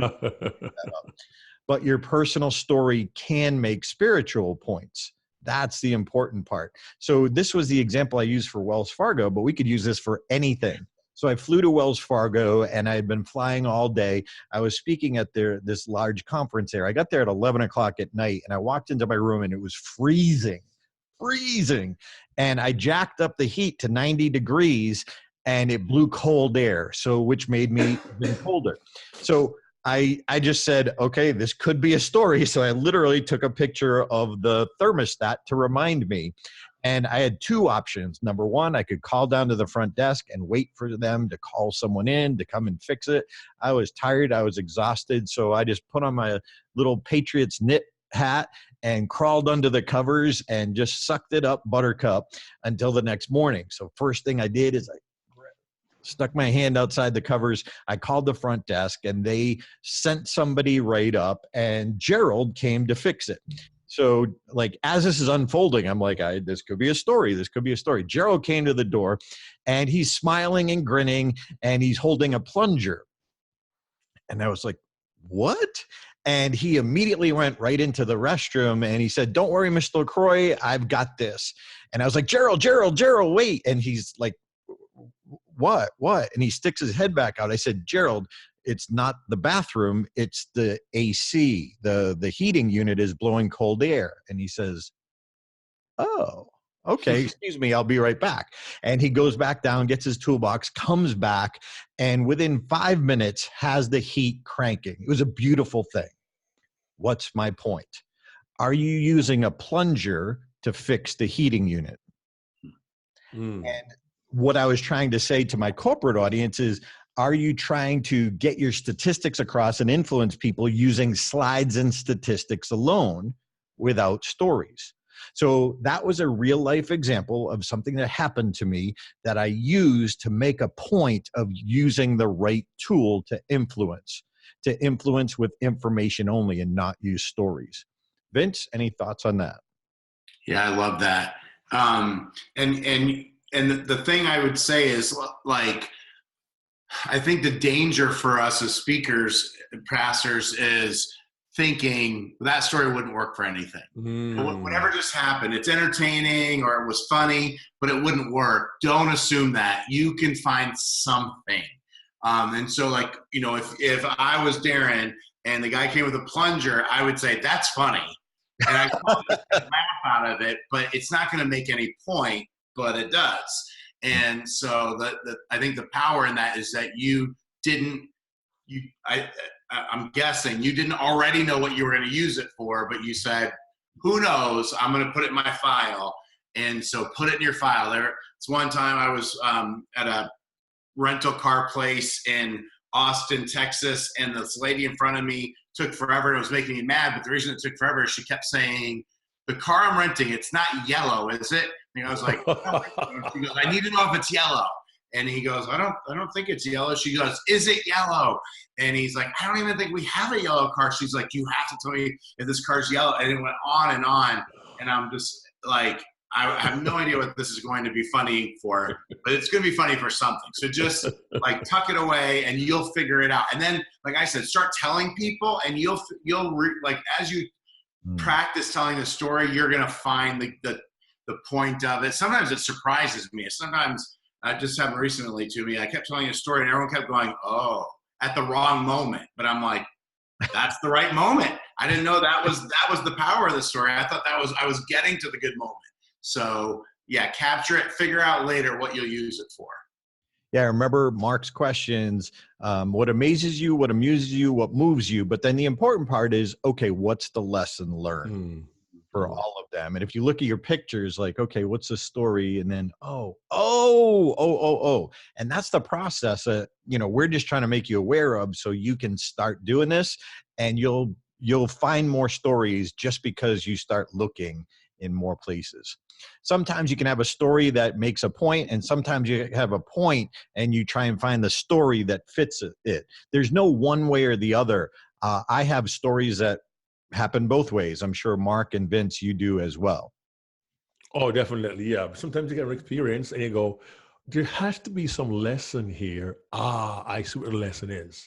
But your personal story can make spiritual points. That's the important part. So this was the example I used for Wells Fargo, but we could use this for anything. So I flew to Wells Fargo, and I had been flying all day. I was speaking at this large conference there. I got there at 11 o'clock at night, and I walked into my room, and it was freezing. And I jacked up the heat to 90 degrees, and it blew cold air, so which made me even colder. So I just said, okay, this could be a story. So I literally took a picture of the thermostat to remind me. And I had two options. Number one, I could call down to the front desk and wait for them to call someone in to come and fix it. I was tired. I was exhausted. So I just put on my little Patriots knit hat and crawled under the covers and just sucked it up buttercup until the next morning. So first thing I did is I stuck my hand outside the covers. I called the front desk, and they sent somebody right up, and Gerald came to fix it. So like, as this is unfolding, I'm like, this could be a story. This could be a story. Gerald came to the door, and he's smiling and grinning, and he's holding a plunger. And I was like, what? And he immediately went right into the restroom, and he said, don't worry, Mr. LaCroix, I've got this. And I was like, Gerald, wait. And he's like, what? And he sticks his head back out. I said, Gerald, it's not the bathroom, it's the AC. The heating unit is blowing cold air. And he says, oh, okay, excuse me, I'll be right back. And he goes back down, gets his toolbox, comes back, and within 5 minutes has the heat cranking. It was a beautiful thing. What's my point? Are you using a plunger to fix the heating unit? And what I was trying to say to my corporate audience is, are you trying to get your statistics across and influence people using slides and statistics alone without stories? So that was a real life example of something that happened to me that I used to make a point of using the right tool to influence with information only and not use stories. Vince, any thoughts on that? Yeah, I love that. And the thing I would say is, like, I think the danger for us as speakers and pastors is thinking that story wouldn't work for anything. Whatever just happened, it's entertaining or it was funny, but it wouldn't work. Don't assume that. You can find something. And so, like, you know, if I was Darren and the guy came with a plunger, I would say, that's funny. And I laugh out of it, but it's not going to make any point, but it does. And so I think the power in that is that I'm guessing you didn't already know what you were going to use it for, but you said, who knows, I'm going to put it in my file. And so put it in your file. It's one time I was at a rental car place in Austin, Texas, and this lady in front of me took forever. It was making me mad, but the reason it took forever is she kept saying, the car I'm renting, it's not yellow, is it? And I was like, oh. She goes, I need to know if it's yellow. And he goes, I don't think it's yellow. She goes, is it yellow? And he's like, I don't even think we have a yellow car. She's like, you have to tell me if this car's yellow. And it went on and on. And I'm just like, I have no idea what this is going to be funny for, but it's going to be funny for something. So just like tuck it away and you'll figure it out. And then, like I said, start telling people, and you'll like, as you practice telling the story, you're going to find the point of it. Sometimes it surprises me. Sometimes it just happened recently to me. I kept telling a story and everyone kept going, oh, at the wrong moment. But I'm like, that's the right moment. I didn't know that was the power of the story. I thought I was getting to the good moment. So yeah, capture it, figure out later what you'll use it for. Yeah, remember Mark's questions, what amazes you, what amuses you, what moves you. But then the important part is, okay, what's the lesson learned for all of them? And if you look at your pictures, like, okay, what's the story? And then, oh. And that's the process that, you know, we're just trying to make you aware of so you can start doing this, and you'll find more stories just because you start looking in more places. Sometimes you can have a story that makes a point, and sometimes you have a point and you try and find the story that fits it. There's no one way or the other. I have stories that happen both ways. I'm sure Mark and Vince, you do as well. Oh, definitely. Yeah. Sometimes you get an experience and you go, there has to be some lesson here. I see what the lesson is.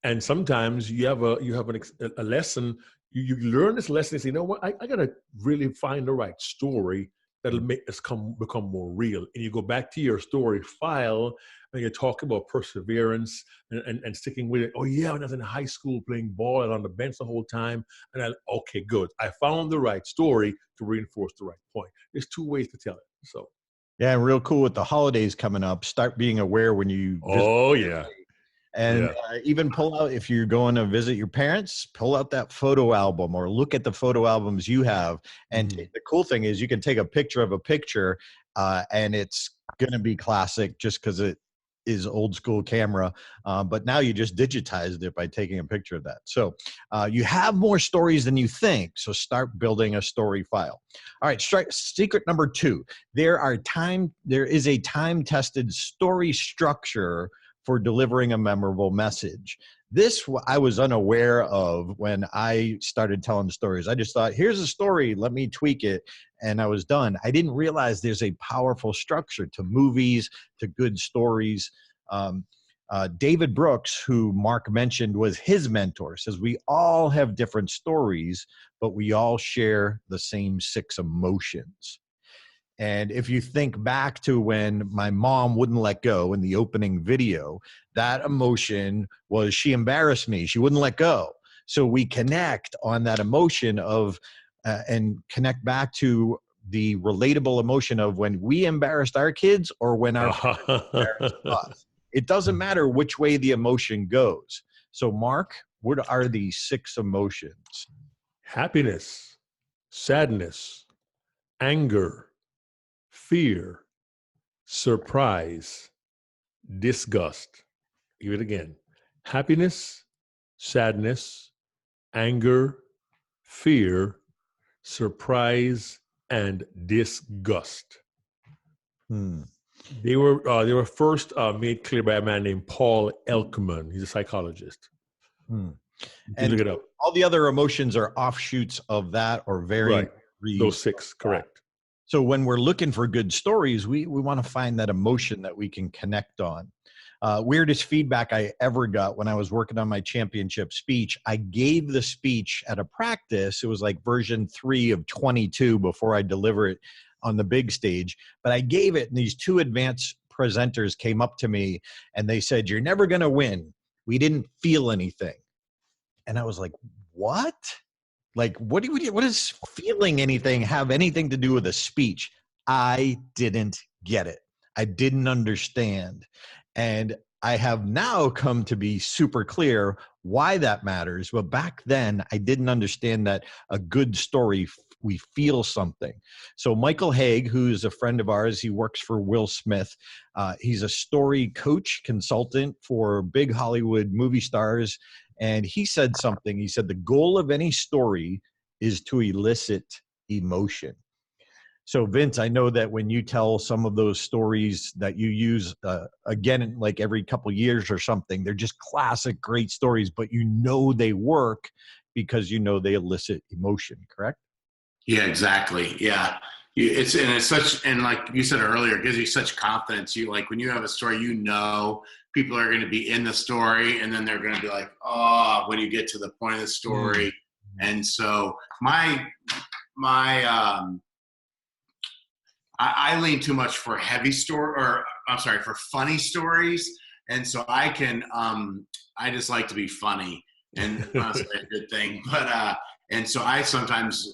And sometimes you have a lesson. you learn this lesson and say, you know what, I got to really find the right story that'll make us become more real. And you go back to your story file and you talk about perseverance and sticking with it. Oh yeah, when I was in high school playing ball and on the bench the whole time, and okay, good. I found the right story to reinforce the right point. There's two ways to tell it. So yeah, and real cool with the holidays coming up. Start being aware when you visit. Oh yeah. And even pull out, if you're going to visit your parents, pull out that photo album or look at the photo albums you have. And the cool thing is you can take a picture of a picture and it's going to be classic just because it is old school camera. But now you just digitized it by taking a picture of that. So you have more stories than you think. So start building a story file. All right, secret number 2. There is a time-tested story structure for delivering a memorable message. This I was unaware of when I started telling stories. I just thought, here's a story, let me tweak it, and I was done. I didn't realize there's a powerful structure to movies, to good stories. David Brooks, who Mark mentioned was his mentor, says we all have different stories, but we all share the same 6 emotions. And if you think back to when my mom wouldn't let go in the opening video, that emotion was she embarrassed me. She wouldn't let go. So we connect on that emotion of and connect back to the relatable emotion of when we embarrassed our kids or when our kids embarrassed us. It doesn't matter which way the emotion goes. So Mark, what are the 6 emotions? Happiness, sadness, anger, fear, surprise, disgust. Give it again. Happiness, sadness, anger, fear, surprise, and disgust. They were first made clear by a man named Paul Elkman. He's a psychologist. And look it up. All the other emotions are offshoots of that or variant. Right. Those 6, correct. So when we're looking for good stories, we want to find that emotion that we can connect on. Weirdest feedback I ever got when I was working on my championship speech, I gave the speech at a practice. It was like version 3 of 22 before I deliver it on the big stage. But I gave it and these 2 advanced presenters came up to me and they said, "You're never going to win. We didn't feel anything." And I was like, what? Like, what does feeling anything have anything to do with a speech? I didn't get it. I didn't understand. And I have now come to be super clear why that matters. But back then, I didn't understand that a good story, we feel something. So Michael Haig, who's a friend of ours, he works for Will Smith. He's a story coach, consultant for big Hollywood movie stars. And he said something. He said, the goal of any story is to elicit emotion. So Vince, I know that when you tell some of those stories that you use, again, like every couple years or something, they're just classic, great stories, but you know they work because you know they elicit emotion, correct? Yeah, exactly. Yeah. It's such, and like you said earlier, it gives you such confidence. You like when you have a story, you know, people are going to be in the story and then they're going to be like, oh, when you get to the point of the story. And so I lean too much for heavy for funny stories. And so I just like to be funny, and honestly a good thing. But, and so I sometimes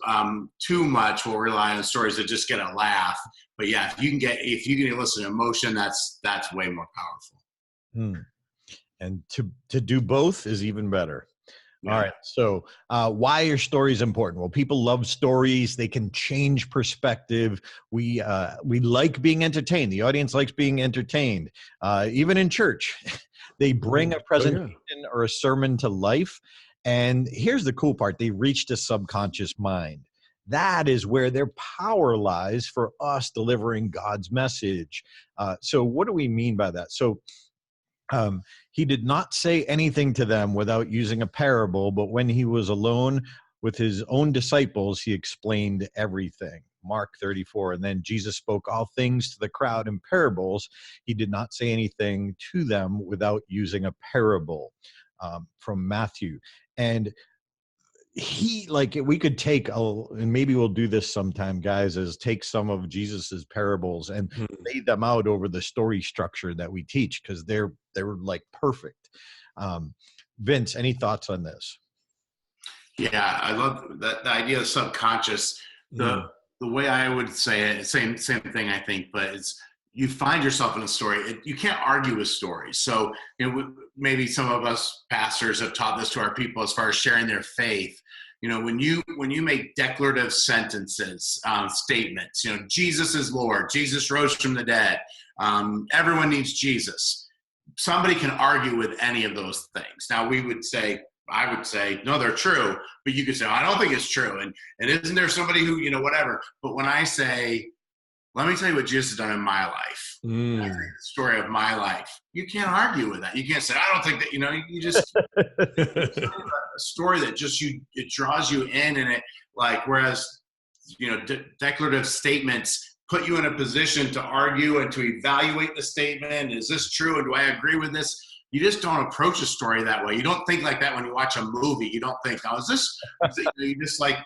too much will rely on stories that just get a laugh. But yeah, if you can elicit emotion, that's way more powerful. And to do both is even better. Yeah. All right. So why are stories important? Well, people love stories. They can change perspective. We like being entertained. The audience likes being entertained. Even in church, they bring a presentation or a sermon to life. And here's the cool part. They reach the subconscious mind. That is where their power lies for us delivering God's message. So what do we mean by that? So he did not say anything to them without using a parable, but when he was alone with his own disciples, he explained everything. Mark 34. And then Jesus spoke all things to the crowd in parables. He did not say anything to them without using a parable, from Matthew. And we could take and maybe we'll do this sometime, guys, is take some of Jesus's parables and lay them out over the story structure that we teach, because they're like perfect. Vince, any thoughts on this? Yeah, I love that, the idea of subconscious. The way I would say it, same thing, I think, but it's, you find yourself in a story. You can't argue with stories. So, maybe some of us pastors have taught this to our people as far as sharing their faith. When you make declarative sentences, statements, Jesus is Lord, Jesus rose from the dead, everyone needs Jesus. Somebody can argue with any of those things. Now, I would say, no, they're true, but you could say, I don't think it's true. And isn't there somebody who, whatever. But when I say, let me tell you what Jesus has done in my life, the story of my life, you can't argue with that. You can't say, I don't think that, you just, a story that just, it draws you in, and it, like, whereas, declarative statements put you in a position to argue and to evaluate the statement. Is this true? And do I agree with this? You just don't approach a story that way. You don't think like that when you watch a movie. You don't think, oh, is this,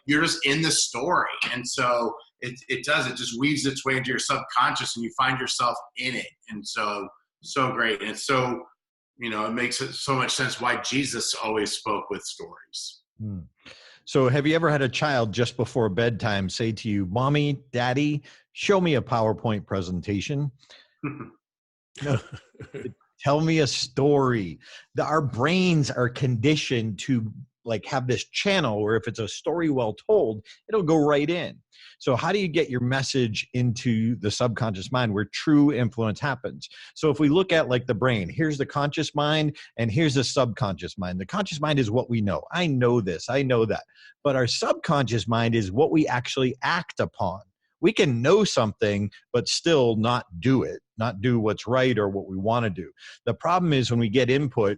you're just in the story. And so it just weaves its way into your subconscious, and you find yourself in it. And so great. And so, it makes it so much sense why Jesus always spoke with stories. So have you ever had a child just before bedtime say to you, Mommy, Daddy, show me a PowerPoint presentation? No. Tell me a story. Our brains are conditioned to have this channel where if it's a story well told, it'll go right in. So how do you get your message into the subconscious mind where true influence happens? So if we look at the brain, here's the conscious mind and here's the subconscious mind. The conscious mind is what we know. I know this, I know that. But our subconscious mind is what we actually act upon. We can know something, but still not do it, not do what's right or what we want to do. The problem is when we get input,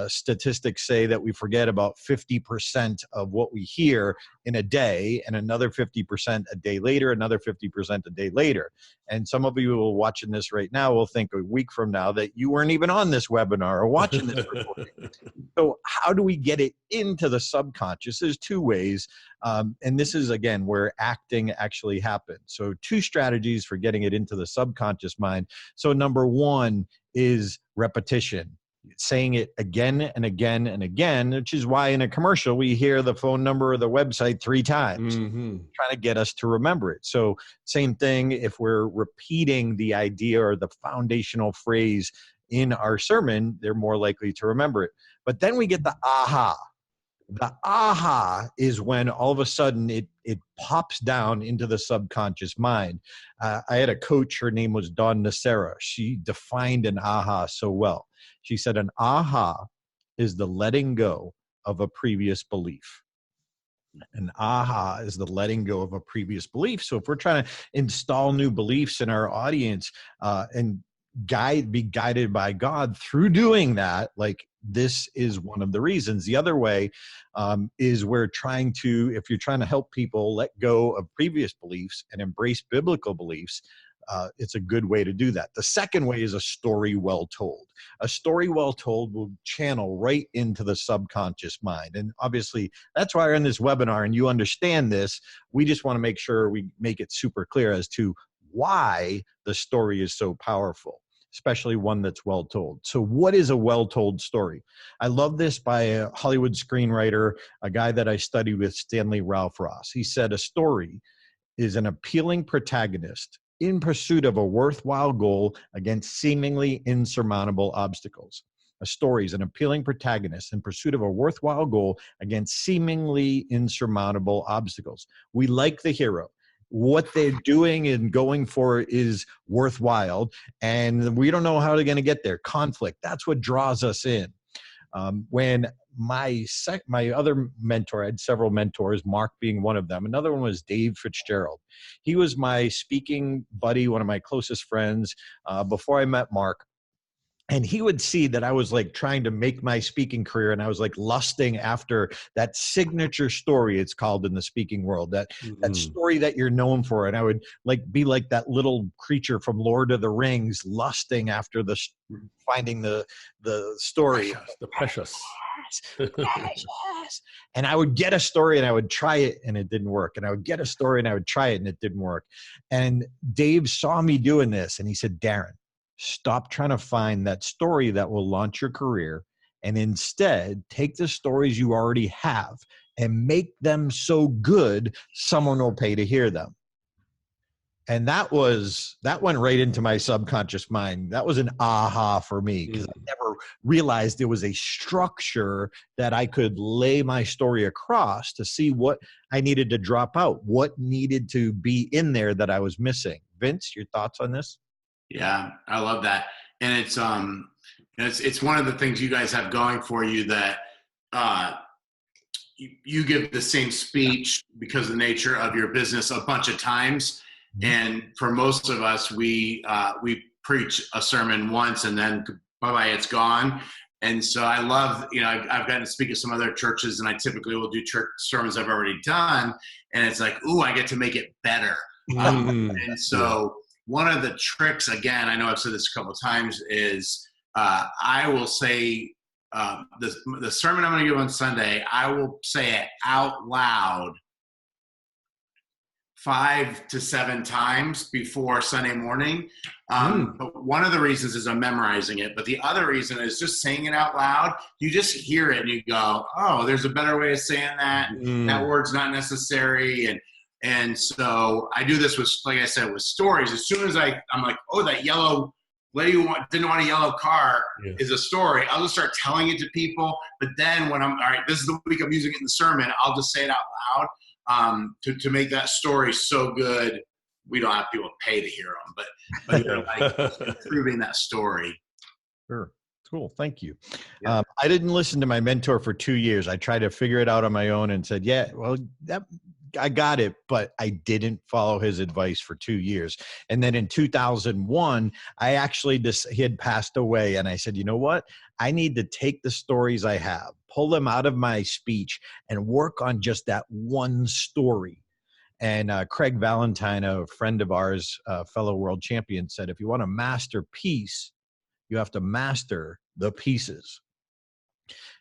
statistics say that we forget about 50% of what we hear in a day, and another 50% a day later, another 50% a day later. And some of you who are watching this right now will think a week from now that you weren't even on this webinar or watching this recording. So how do we get it into the subconscious? There's two ways. And this is, again, where acting actually happens. So 2 strategies for getting it into the subconscious mind. So number 1 is repetition. Saying it again and again and again, which is why in a commercial we hear the phone number or the website 3 times, trying to get us to remember it. So same thing, if we're repeating the idea or the foundational phrase in our sermon, they're more likely to remember it. But then we get the aha. The aha is when all of a sudden it pops down into the subconscious mind. I had a coach, her name was Dawn Nacera. She defined an aha so well. She said an aha is the letting go of a previous belief. An aha is the letting go of a previous belief. So if we're trying to install new beliefs in our audience and be guided by God through doing that, this is one of the reasons. The other way is if you're trying to help people let go of previous beliefs and embrace biblical beliefs, it's a good way to do that. The second way is a story well told. A story well told will channel right into the subconscious mind. And obviously, that's why we're in this webinar and you understand this. We just want to make sure we make it super clear as to why the story is so powerful, especially one that's well told. So what is a well-told story? I love this by a Hollywood screenwriter, a guy that I studied with, Stanley Ralph Ross. He said, a story is an appealing protagonist in pursuit of a worthwhile goal against seemingly insurmountable obstacles. A story is an appealing protagonist in pursuit of a worthwhile goal against seemingly insurmountable obstacles. We like the hero. What they're doing and going for is worthwhile, and we don't know how they're going to get there. Conflict, that's what draws us in. When my other mentor, I had several mentors, Mark being one of them. Another one was Dave Fitzgerald. He was my speaking buddy, one of my closest friends before I met Mark. And he would see that I was like trying to make my speaking career, and I was like lusting after that signature story, it's called in the speaking world, that story that you're known for. And I would like be like that little creature from Lord of the Rings, lusting after finding the story. The precious. Precious. And I would get a story and I would try it and it didn't work. And I would get a story and I would try it and it didn't work. And Dave saw me doing this and he said, Darren, stop trying to find that story that will launch your career, and instead take the stories you already have and make them so good someone will pay to hear them. And that went right into my subconscious mind. That was an aha for me, because I never realized there was a structure that I could lay my story across to see what I needed to drop out, what needed to be in there that I was missing. Vince, your thoughts on this? Yeah, I love that. And it's one of the things you guys have going for you, that you give the same speech because of the nature of your business a bunch of times. And for most of us, we preach a sermon once and then bye-bye, it's gone. And so I love, I've gotten to speak at some other churches, and I typically will do church sermons I've already done. And it's like, ooh, I get to make it better. And so one of the tricks, again, I know I've said this a couple of times, is I will say the sermon I'm going to give on Sunday, I will say it out loud 5 to 7 times before Sunday morning. But one of the reasons is I'm memorizing it. But the other reason is just saying it out loud. You just hear it and you go, oh, there's a better way of saying that. That word's not necessary. And so I do this with, like I said, with stories. As soon as I'm like, oh, that yellow lady didn't want a yellow car is a story. I'll just start telling it to people. But then when all right, this is the week I'm using it in the sermon, I'll just say it out loud to make that story so good. We don't have people pay to hear them, but they're like improving that story. Sure. Cool. Thank you. I didn't listen to my mentor for 2 years. I tried to figure it out on my own and said, yeah, well, I got it, but I didn't follow his advice for 2 years. And then in 2001, I actually he had passed away, and I said, you know what? I need to take the stories I have, pull them out of my speech, and work on just that one story. And Craig Valentine, a friend of ours, fellow world champion, said, if you want to master peace, you have to master the pieces.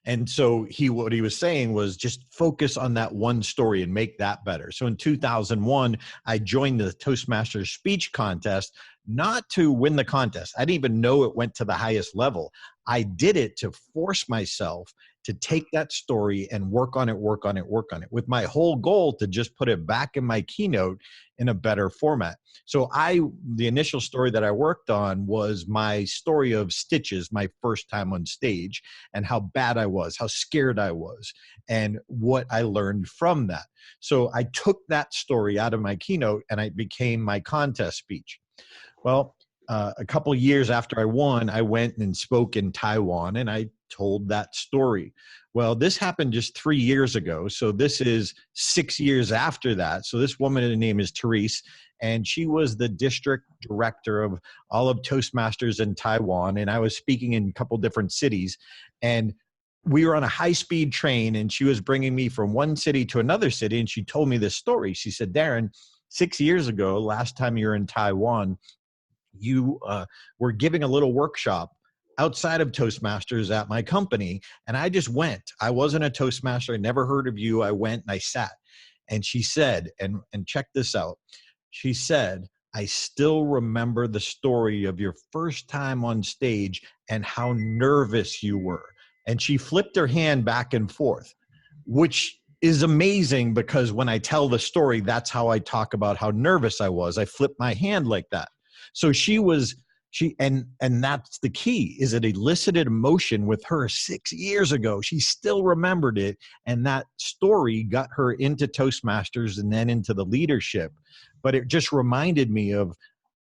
And so what he was saying was just focus on that one story and make that better. So in 2001, I joined the Toastmasters speech contest, not to win the contest. I didn't even know it went to the highest level. I did it to force myself to take that story and work on it, with my whole goal to just put it back in my keynote in a better format. So the initial story that I worked on was my story of stitches, my first time on stage, and how bad I was, how scared I was, and what I learned from that. So I took that story out of my keynote and it became my contest speech. Well, a couple of years after I won, I went and spoke in Taiwan, and I told that story. Well, this happened just 3 years ago. So this is 6 years after that. So this woman, her name is Therese, and she was the district director of all of Toastmasters in Taiwan. And I was speaking in a couple different cities, and we were on a high-speed train, and she was bringing me from one city to another city. And she told me this story. She said, Darren, 6 years ago, last time you were in Taiwan, you were giving a little workshop outside of Toastmasters at my company. And I just went. I wasn't a Toastmaster. I never heard of you. I went and I sat. And she said, and check this out. She said, I still remember the story of your first time on stage and how nervous you were. And she flipped her hand back and forth, which is amazing because when I tell the story, that's how I talk about how nervous I was. I flipped my hand like that. So and that's the key, is it elicited emotion with her 6 years ago. She still remembered it. And that story got her into Toastmasters and then into the leadership. But it just reminded me of,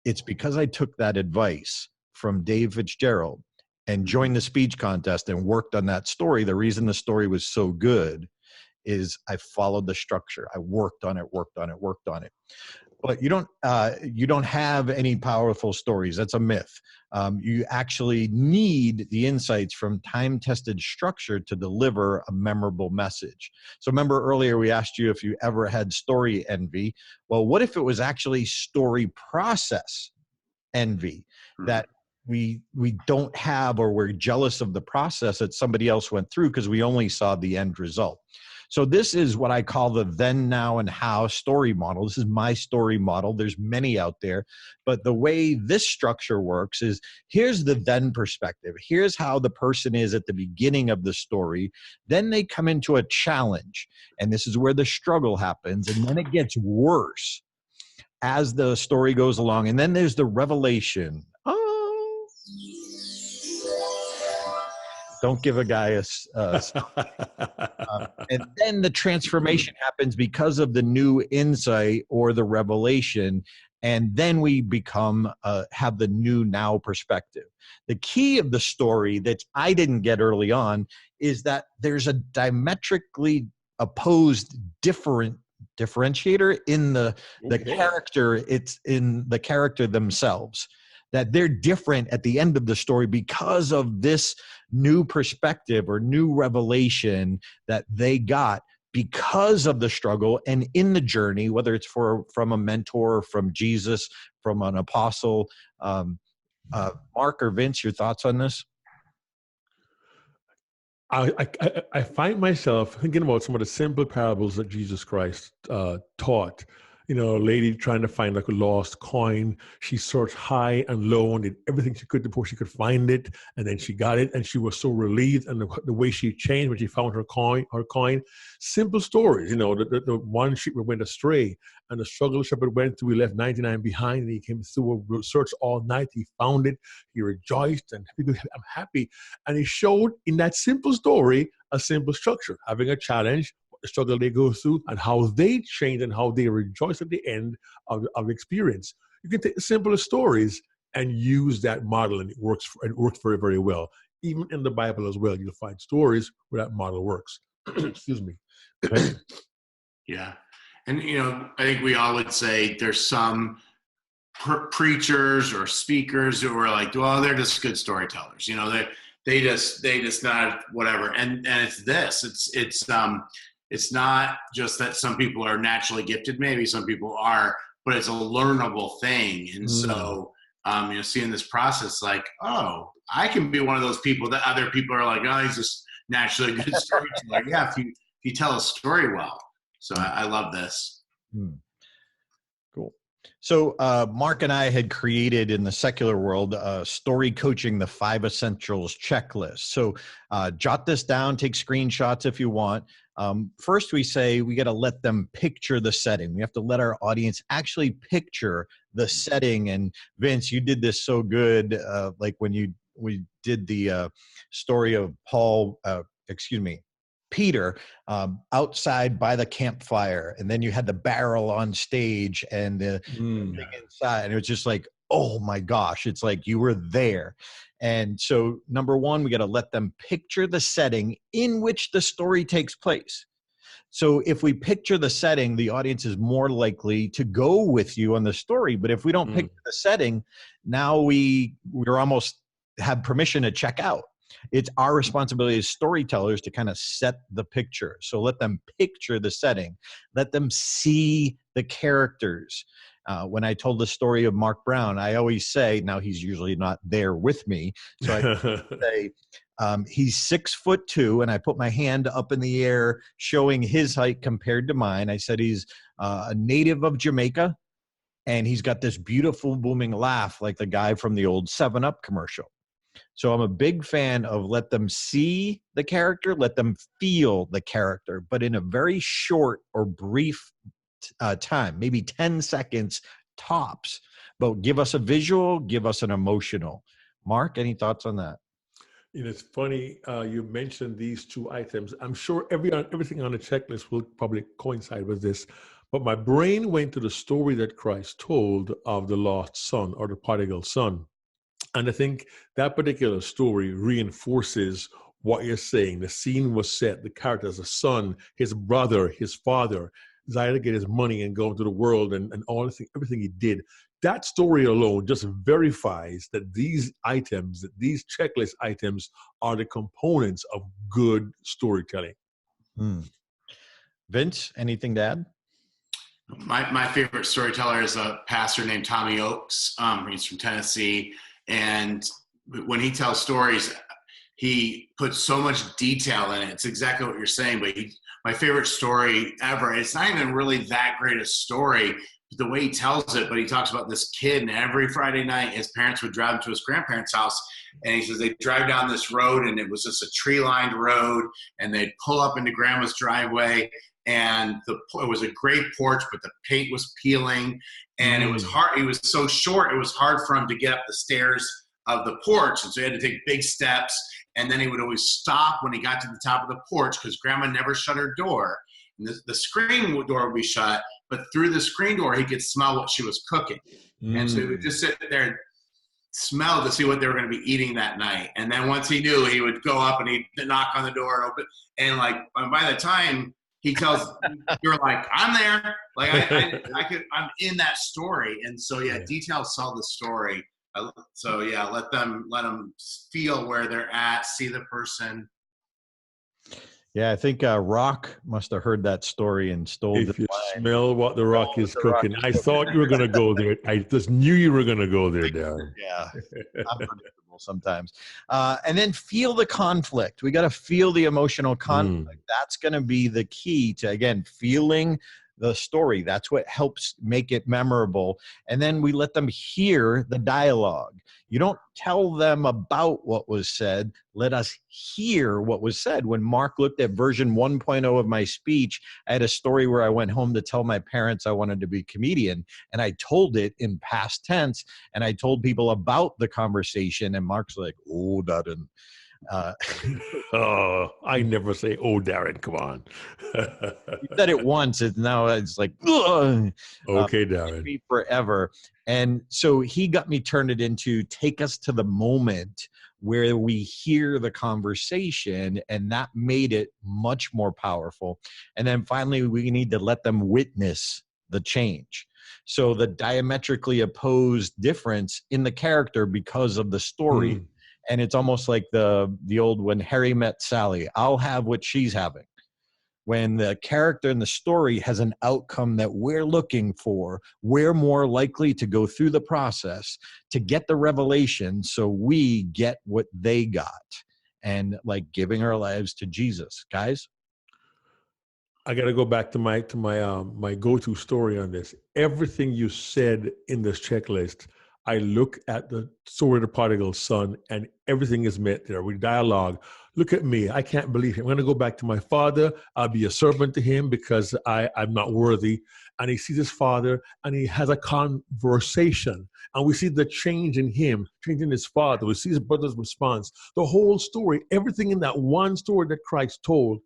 it's because I took that advice from Dave Fitzgerald and joined the speech contest and worked on that story. The reason the story was so good is I followed the structure. I worked on it. But you don't have any powerful stories. That's a myth. You actually need the insights from time-tested structure to deliver a memorable message. So remember earlier we asked you if you ever had story envy. Well, what if it was actually story process envy, that we don't have, or we're jealous of the process that somebody else went through because we only saw the end result. So this is what I call the then, now, and how story model. This is my story model. There's many out there. But the way this structure works is, here's the then perspective. Here's how the person is at the beginning of the story. Then they come into a challenge. And this is where the struggle happens. And then it gets worse as the story goes along. And then there's the revelation. Oh, don't give a guy and then the transformation happens because of the new insight or the revelation. And then we become, have the new now perspective. The key of the story that I didn't get early on is that there's a diametrically opposed differentiator in the character. It's in the character themselves, that they're different at the end of the story because of this new perspective or new revelation that they got because of the struggle and in the journey, whether it's from a mentor, from Jesus, from an apostle. Mark or Vince, your thoughts on this? I find myself thinking about some of the simple parables that Jesus Christ taught. You know, a lady trying to find like a lost coin. She searched high and low and did everything she could before she could find it. And then she got it, and she was so relieved. And the way she changed when she found her coin. Simple stories, you know, the one shepherd went astray, and the struggle the shepherd went through. He left 99 behind, and he came through a search all night. He found it. He rejoiced, and I'm happy. And he showed in that simple story a simple structure, having a challenge, the struggle they go through, and how they change and how they rejoice at the end of the experience. You can take the simplest stories and use that model, and it works very, very well. Even in the Bible as well, you'll find stories where that model works. Excuse me. Yeah. And, you know, I think we all would say there's some preachers or speakers who are like, well, they're just good storytellers. You know, they just not whatever. And it's this, it's not just that some people are naturally gifted. Maybe some people are, but it's a learnable thing. And so, you know, seeing this process, like, oh, I can be one of those people that other people are like, oh, he's just naturally a good storyteller. Yeah, if you tell a story well. So I love this. Cool. So Mark and I had created in the secular world story coaching, the 5 essentials checklist. So jot this down, take screenshots if you want. First, we say we got to let them picture the setting. We have to let our audience actually picture the setting. And Vince, you did this so good, like when we did the story of Peter outside by the campfire, and then you had the barrel on stage and the thing inside, and it was just like, oh my gosh, it's like you were there. And so number one, we got to let them picture the setting in which the story takes place. So if we picture the setting, the audience is more likely to go with you on the story. But if we don't picture the setting, now we're almost have permission to check out. It's our responsibility as storytellers to kind of set the picture. So let them picture the setting. Let them see the characters. When I told the story of Mark Brown, I always say, now he's usually not there with me, so I say, he's 6'2", and I put my hand up in the air showing his height compared to mine. I said he's a native of Jamaica, and he's got this beautiful booming laugh like the guy from the old 7-Up commercial. So I'm a big fan of let them see the character, let them feel the character, but in a very short or brief time, maybe 10 seconds tops. But give us a visual, give us an emotional. Mark, any thoughts on that? You know, it's funny you mentioned these two items. I'm sure everything on the checklist will probably coincide with this, but my brain went to the story that Christ told of the lost son or the prodigal son. And I think that particular story reinforces what you're saying. The scene was set, the characters, the son, his brother, his father. desire to get his money and go into the world and all the thing, everything he did. That story alone just verifies that these items, that these checklist items are the components of good storytelling. Vince, anything to add? My favorite storyteller is a pastor named Tommy Oakes. He's from Tennessee. And when he tells stories, he puts so much detail in it. It's exactly what you're saying. But my favorite story ever, it's not even really that great a story, the way he tells it, but he talks about this kid, and every Friday night his parents would drive him to his grandparents' house, and he says they drive down this road, and it was just a tree-lined road, and they'd pull up into grandma's driveway, and it was a great porch, but the paint was peeling, and it was hard. He was so short, it was hard for him to get up the stairs of the porch, and so he had to take big steps, and then he would always stop when he got to the top of the porch because grandma never shut her door. And the screen door would be shut, but through the screen door, he could smell what she was cooking. And so he would just sit there and smell to see what they were going to be eating that night. And then once he knew, he would go up and he'd knock on the door and open. And by the time he tells, you're like, I'm there. Like I'm in that story. And so, details sell the story. So let them feel where they're at, see the person. Yeah, I think Rock must have heard that story and stole If the you line. smell what the rock is cooking. I thought you were going to go there. I just knew you were going to go there, Darren. Yeah, unpredictable sometimes. And then feel the conflict. We got to feel the emotional conflict. That's going to be the key to, again, feeling the story. That's what helps make it memorable. And then we let them hear the dialogue. You don't tell them about what was said. Let us hear what was said. When Mark looked at version 1.0 of my speech, I had a story where I went home to tell my parents I wanted to be a comedian, and I told it in past tense, and I told people about the conversation, and Mark's like, oh, Darren. I never say, oh, Darren, come on. You said it once, and now it's like, ugh. Okay, Darren. Forever. And so he got me turned it into take us to the moment where we hear the conversation, and that made it much more powerful. And then finally, we need to let them witness the change. So the diametrically opposed difference in the character because of the story. And it's almost like the old when Harry met Sally, I'll have what she's having. When the character in the story has an outcome that we're looking for, we're more likely to go through the process to get the revelation so we get what they got. And like giving our lives to Jesus. Guys? I got to go back to my go-to story on this. Everything you said in this checklist, I look at the story of the prodigal son, and everything is met there with dialogue. Look at me. I can't believe it. I'm going to go back to my father. I'll be a servant to him because I'm not worthy. And he sees his father, and he has a conversation. And we see the change in him, change in his father. We see his brother's response. The whole story, everything in that one story that Christ told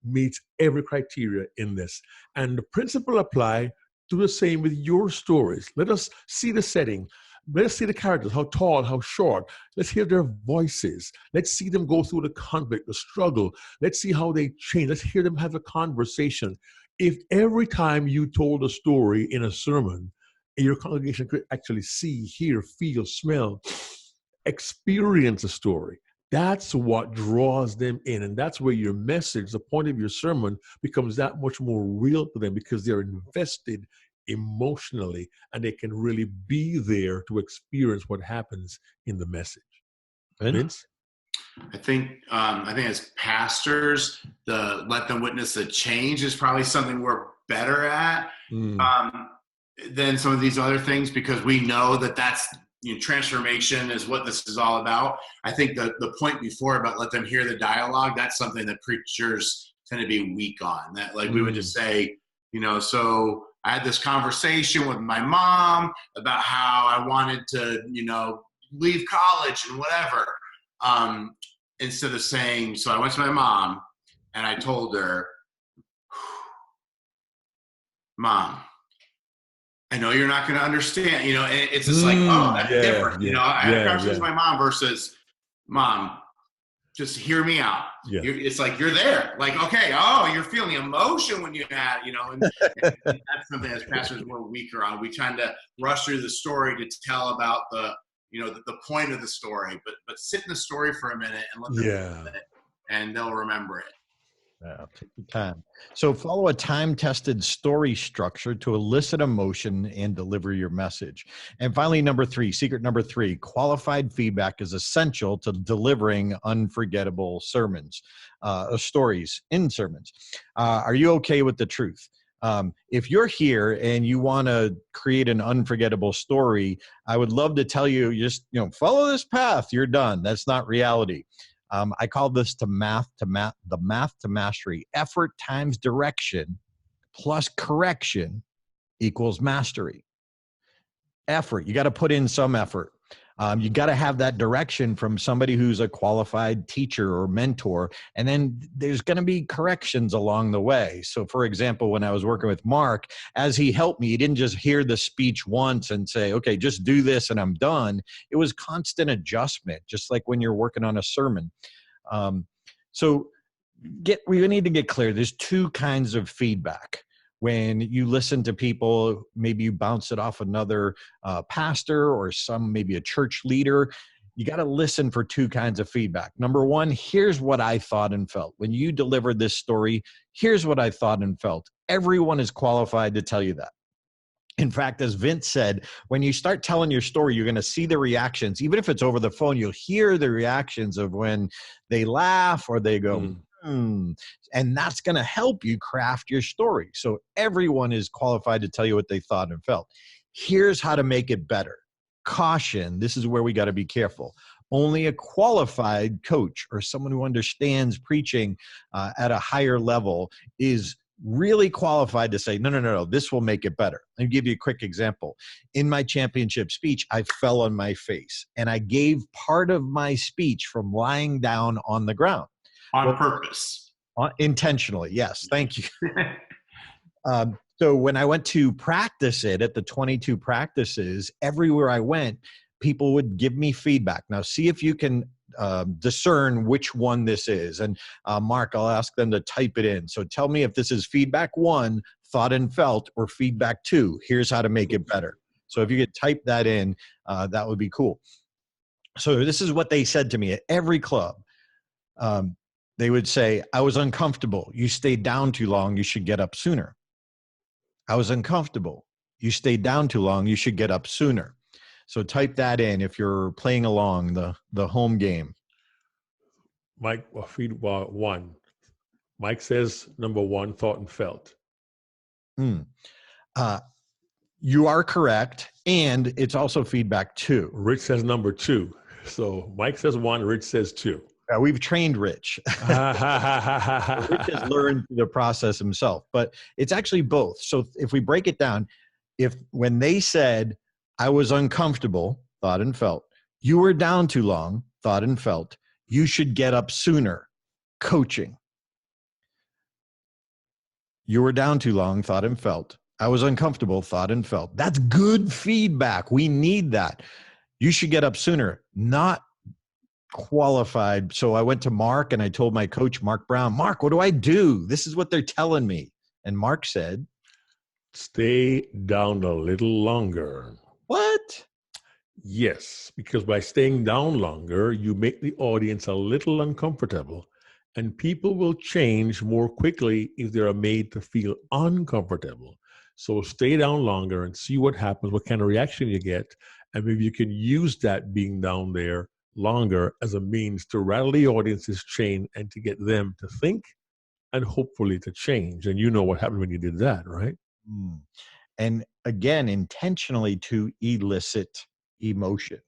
meets every criteria in this. And the principle apply to the same with your stories. Let us see the setting. Let's see the characters, how tall, how short. Let's hear their voices. Let's see them go through the conflict, the struggle. Let's see how they change. Let's hear them have a conversation. If every time you told a story in a sermon, your congregation could actually see, hear, feel, smell, experience a story, that's what draws them in. And that's where your message, the point of your sermon, becomes that much more real to them because they're invested emotionally, and they can really be there to experience what happens in the message. Vince? I think as pastors, the let them witness the change is probably something we're better at than some of these other things, because we know that that's transformation is what this is all about. I think the point before about let them hear the dialogue, that's something that preachers tend to be weak on. That we would just say, so I had this conversation with my mom about how I wanted to, leave college and whatever. Instead of saying, so I went to my mom and I told her, Mom, I know you're not going to understand, and it's just like, oh, that's different. I had a conversation with my mom versus, Mom, just hear me out. Yeah. It's like you're there. Like, okay, oh, you're feeling emotion when you had, and that's something as pastors we're weaker on. We tend to rush through the story to tell about the point of the story, but sit in the story for a minute and let them feel it, and they'll remember it. Yeah, take your time. So follow a time-tested story structure to elicit emotion and deliver your message. And finally, secret number three, qualified feedback is essential to delivering unforgettable stories in sermons. Are you okay with the truth? If you're here and you want to create an unforgettable story, I would love to tell you, just, follow this path, you're done. That's not reality. I call this the math to mastery. Effort times direction plus correction equals mastery. Effort, you got to put in some effort. You got to have that direction from somebody who's a qualified teacher or mentor, and then there's going to be corrections along the way. So for example, when I was working with Mark, as he helped me, he didn't just hear the speech once and say, okay, just do this and I'm done. It was constant adjustment, just like when you're working on a sermon. So we need to get clear. There's two kinds of feedback. When you listen to people, maybe you bounce it off another pastor or maybe a church leader. You got to listen for two kinds of feedback. Number one, here's what I thought and felt. When you delivered this story, here's what I thought and felt. Everyone is qualified to tell you that. In fact, as Vince said, when you start telling your story, you're going to see the reactions. Even if it's over the phone, you'll hear the reactions of when they laugh or they go, and that's going to help you craft your story. So everyone is qualified to tell you what they thought and felt. Here's how to make it better. Caution, this is where we got to be careful. Only a qualified coach or someone who understands preaching at a higher level is really qualified to say, no, this will make it better. I'll give you a quick example. In my championship speech, I fell on my face, and I gave part of my speech from lying down on the ground. On purpose. Intentionally, yes. Thank you. So when I went to practice it at the 22 practices, everywhere I went, people would give me feedback. Now, see if you can discern which one this is. And Mark, I'll ask them to type it in. So tell me if this is feedback 1, thought and felt, or feedback 2, here's how to make it better. So if you could type that in, that would be cool. So this is what they said to me at every club. They would say, I was uncomfortable. You stayed down too long. You should get up sooner. I was uncomfortable. You stayed down too long. You should get up sooner. So type that in if you're playing along the home game. Mike, feedback 1. Mike says number 1, thought and felt. You are correct. And it's also feedback 2. Rich says number 2. So Mike says 1, Rich says 2. We've trained Rich. Rich has learned the process himself, but it's actually both. So if we break it down, when they said, I was uncomfortable, thought and felt, you were down too long, thought and felt, you should get up sooner, coaching. You were down too long, thought and felt, I was uncomfortable, thought and felt. That's good feedback. We need that. You should get up sooner, not qualified. So I went to Mark and I told my coach, Mark Brown, Mark, what do I do? This is what they're telling me. And Mark said, stay down a little longer. What? Yes, because by staying down longer, you make the audience a little uncomfortable, and people will change more quickly if they are made to feel uncomfortable. So stay down longer and see what happens, what kind of reaction you get, and maybe you can use that being down there longer as a means to rattle the audience's chain and to get them to think and hopefully to change. And you know what happened when you did that, right? And again, intentionally to elicit emotion.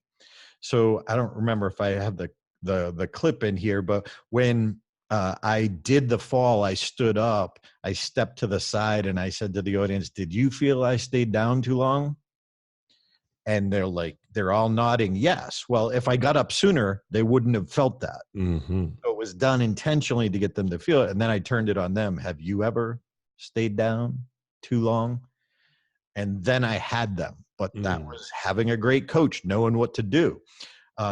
So I don't remember if I have the clip in here, but when I did the fall, I stood up, I stepped to the side, and I said to the audience, did you feel I stayed down too long? And they're all nodding yes. Well, if I got up sooner, they wouldn't have felt that. Mm-hmm. So it was done intentionally to get them to feel it. And then I turned it on them. Have you ever stayed down too long? And then I had them. But that was having a great coach, knowing what to do.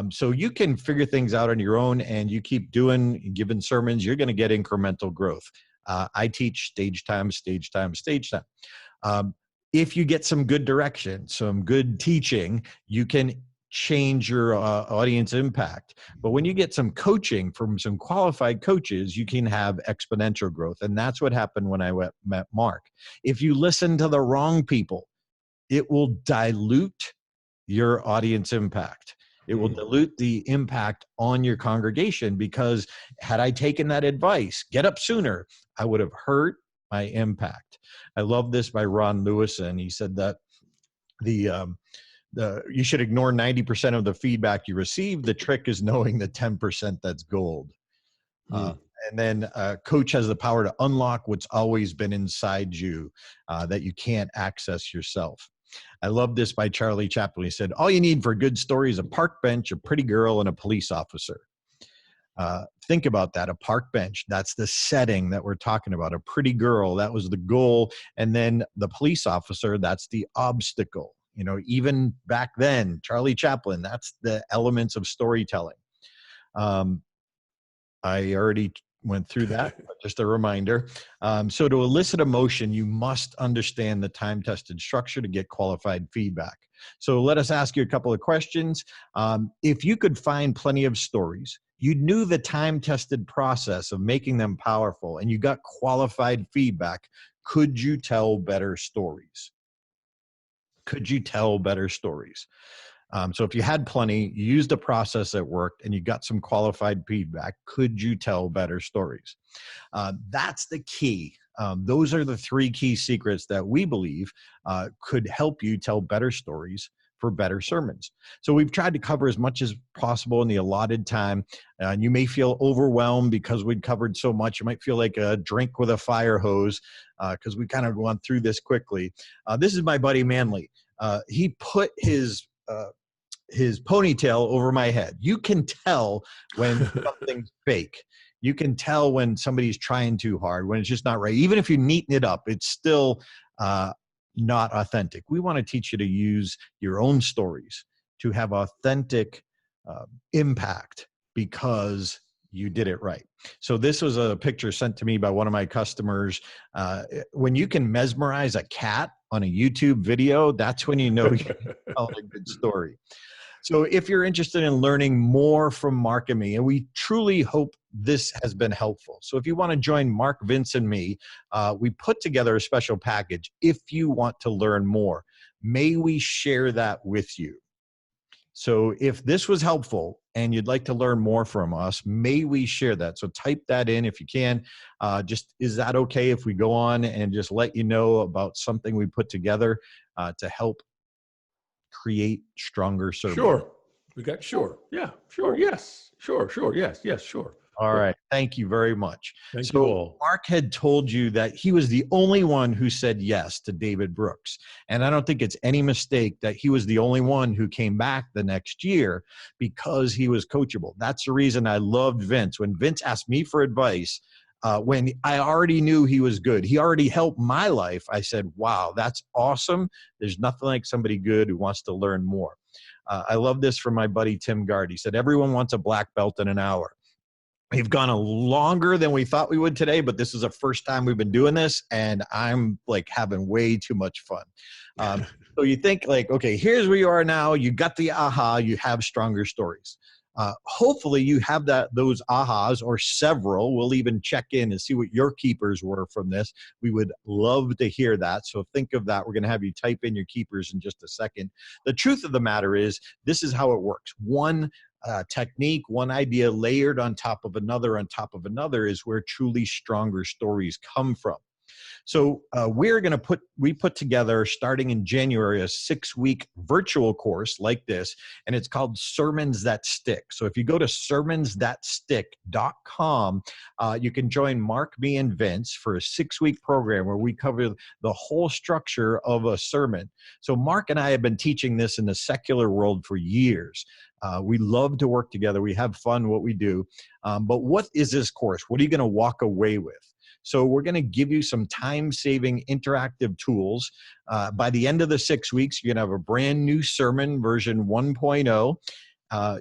So you can figure things out on your own, and you keep giving sermons, you're going to get incremental growth. I teach stage time, stage time, stage time. If you get some good direction, some good teaching, you can change your audience impact. But when you get some coaching from some qualified coaches, you can have exponential growth. And that's what happened when I met Mark. If you listen to the wrong people, it will dilute your audience impact. It will dilute the impact on your congregation, because had I taken that advice, get up sooner, I would have hurt my impact. I love this by Ron Lewison. He said that you should ignore 90% of the feedback you receive. The trick is knowing the 10% that's gold. And then coach has the power to unlock what's always been inside you that you can't access yourself. I love this by Charlie Chaplin. He said, all you need for a good story is a park bench, a pretty girl, and a police officer. Think about that, a park bench. That's the setting that we're talking about. A pretty girl, that was the goal. And then the police officer, that's the obstacle. You know, even back then, Charlie Chaplin, that's the elements of storytelling. I already went through that, but just a reminder. So to elicit emotion, you must understand the time-tested structure to get qualified feedback. So let us ask you a couple of questions. If you could find plenty of stories, you knew the time-tested process of making them powerful, and you got qualified feedback, could you tell better stories? Could you tell better stories? So if you had plenty, you used a process that worked, and you got some qualified feedback, could you tell better stories? That's the key. Those are the three key secrets that we believe could help you tell better stories for better sermons. So we've tried to cover as much as possible in the allotted time. You may feel overwhelmed because we've covered so much. You might feel like a drink with a fire hose because we kind of went through this quickly. This is my buddy Manley. He put his ponytail over my head. You can tell when something's fake. You can tell when somebody's trying too hard, when it's just not right. Even if you neaten it up, it's still not authentic. We want to teach you to use your own stories to have authentic impact because you did it right. So this was a picture sent to me by one of my customers. When you can mesmerize a cat on a YouTube video, that's when you know you're telling a good story. So if you're interested in learning more from Mark and me, and we truly hope this has been helpful. So if you want to join Mark, Vince, and me, we put together a special package if you want to learn more. May we share that with you. So if this was helpful and you'd like to learn more from us, may we share that? So type that in if you can. Is that okay if we go on and just let you know about something we put together to help create stronger sermons? Sure. Yeah, sure. Yes. Sure. Yes, sure. All right. Thank you very much. Thank you all. Mark had told you that he was the only one who said yes to David Brooks. And I don't think it's any mistake that he was the only one who came back the next year because he was coachable. That's the reason I loved Vince. When Vince asked me for advice, when I already knew he was good, he already helped my life, I said, wow, that's awesome. There's nothing like somebody good who wants to learn more. I love this from my buddy Tim Gard. He said, everyone wants a black belt in an hour. We've gone a longer than we thought we would today, but this is the first time we've been doing this, and I'm like having way too much fun. So you think like, okay, here's where you are now. You got the aha, you have stronger stories. Hopefully you have those ahas or several. We'll even check in and see what your keepers were from this. We would love to hear that. So think of that. We're going to have you type in your keepers in just a second. The truth of the matter is this is how it works. One technique, one idea layered on top of another is where truly stronger stories come from. So we put together starting in January a 6-week virtual course like this, and it's called Sermons That Stick. So if you go to sermonsthatstick.com, you can join Mark, me, and Vince for a 6-week program where we cover the whole structure of a sermon. So Mark and I have been teaching this in the secular world for years. We love to work together. We have fun what we do. But what is this course? What are you going to walk away with? So we're going to give you some time-saving interactive tools. By the end of the 6 weeks, you're going to have a brand new sermon version 1.0.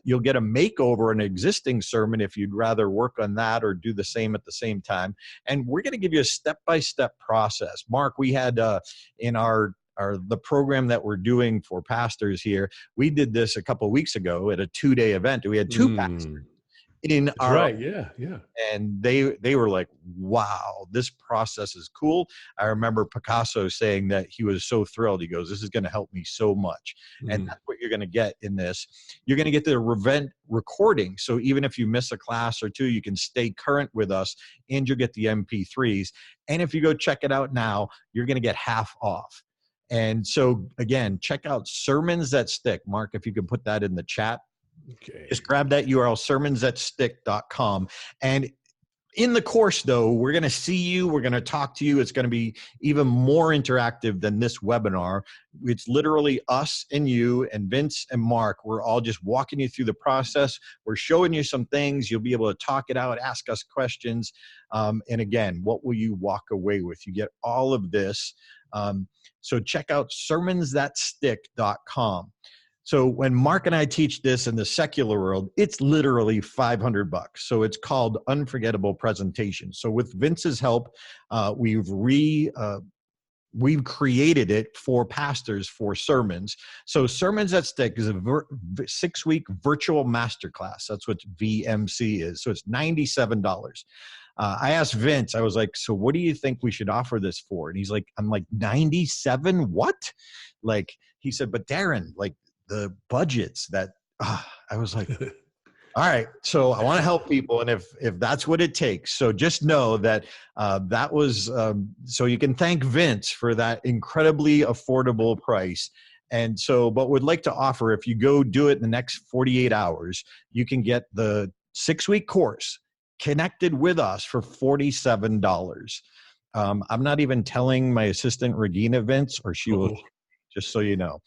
You'll get a makeover, an existing sermon if you'd rather work on that or do the same at the same time. And we're going to give you a step-by-step process. Mark, we had in the program that we're doing for pastors here, we did this a couple of weeks ago at a 2-day event. We had 2 pastors in That's our right. Yeah. and they were like, wow, this process is cool. I remember Picasso saying that he was so thrilled. He goes, this is going to help me so much. And that's what you're going to get in this. You're going to get the event recording. So even if you miss a class or two, you can stay current with us and you'll get the MP3s. And if you go check it out now, you're going to get half off. And so again, check out Sermons That Stick. Mark, if you can put that in the chat. Okay. Just grab that URL, sermonsthatstick.com. And in the course, though, we're going to see you. We're going to talk to you. It's going to be even more interactive than this webinar. It's literally us and you and Vince and Mark. We're all just walking you through the process. We're showing you some things. You'll be able to talk it out, ask us questions. And again, what will you walk away with? You get all of this. So check out sermonsthatstick.com. So when Mark and I teach this in the secular world, it's literally $500. So it's called Unforgettable Presentation. So with Vince's help, we've created it for pastors for sermons. So Sermons That Stick is a 6-week virtual masterclass. That's what VMC is. So it's $97. I asked Vince, I was like, so what do you think we should offer this for? And he's like, I'm like, 97? What? Like, he said, but Darren, like, the budgets that I was like, all right, so I want to help people. And if that's what it takes, so just know that that was, so you can thank Vince for that incredibly affordable price. And so, but would like to offer, if you go do it in the next 48 hours, you can get the 6-week course connected with us for $47. I'm not even telling my assistant Regina, Vince, or she will, just so you know.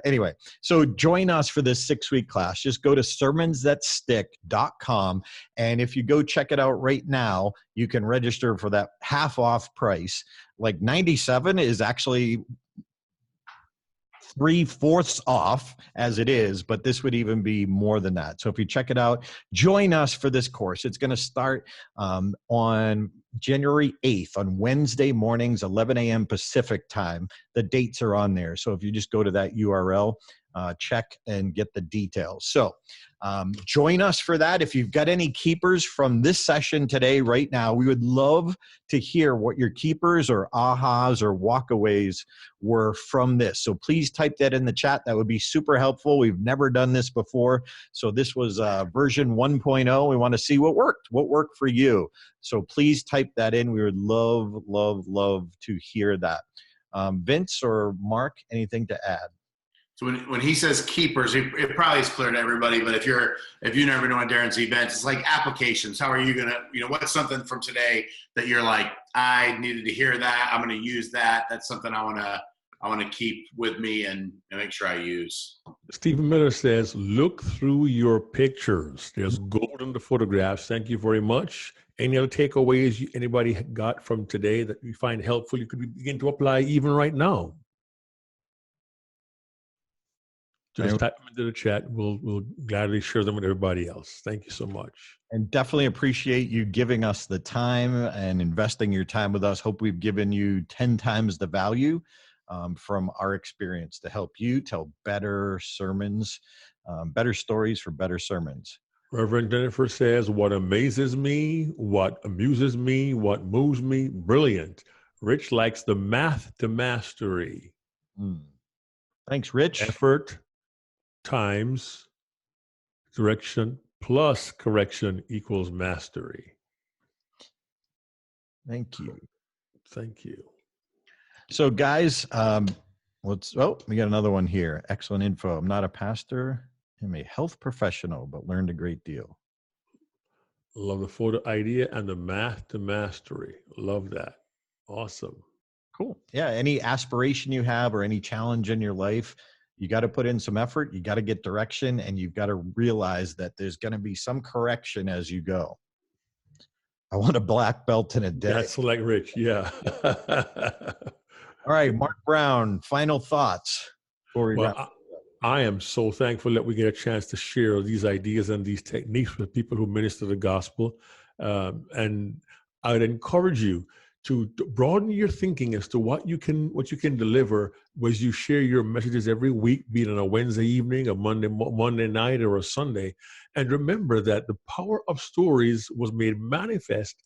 Anyway, so join us for this 6-week class. Just go to sermonsthatstick.com. And if you go check it out right now, you can register for that half off price. Like 97 is actually 3/4 off as it is, but this would even be more than that. So if you check it out, join us for this course. It's going to start on January 8th on Wednesday mornings, 11 a.m. Pacific time. The dates are on there. So if you just go to that URL, check and get the details. So join us for that. If you've got any keepers from this session today, right now, we would love to hear what your keepers or ahas or walkaways were from this. So please type that in the chat. That would be super helpful. We've never done this before. So this was version 1.0. We want to see what worked for you. So please type that in. We would love, love, love to hear that. Vince or Mark, anything to add? So when he says keepers, it probably is clear to everybody, but if you never know on Darren's events, it's like applications. How are you going to, what's something from today that you're like, I needed to hear that. I'm going to use that. That's something I want to keep with me and make sure I use. Stephen Miller says, look through your pictures. There's gold in the photographs. Thank you very much. Any other takeaways anybody got from today that you find helpful, you could begin to apply even right now? Just type them into the chat. We'll gladly share them with everybody else. Thank you so much. And definitely appreciate you giving us the time and investing your time with us. Hope we've given you 10 times the value from our experience to help you tell better sermons, better stories for better sermons. Reverend Jennifer says, what amazes me, what amuses me, what moves me, brilliant. Rich likes the math to mastery. Thanks, Rich. Effort times direction plus correction equals mastery. Thank you. Thank you. So guys, we got another one here. Excellent info. I'm not a pastor. I'm a health professional, but learned a great deal. Love the photo idea and the math to mastery. Love that. Awesome. Cool. Yeah. Any aspiration you have or any challenge in your life, you got to put in some effort. You got to get direction, and you've got to realize that there's going to be some correction as you go. I want a black belt in a day. That's like Rich. Yeah. All right, Mark Brown, final thoughts before we wrap up. I am so thankful that we get a chance to share these ideas and these techniques with people who minister the gospel. And I'd encourage you to broaden your thinking as to what you can deliver as you share your messages every week, be it on a Wednesday evening, a Monday night, or a Sunday. And remember that the power of stories was made manifest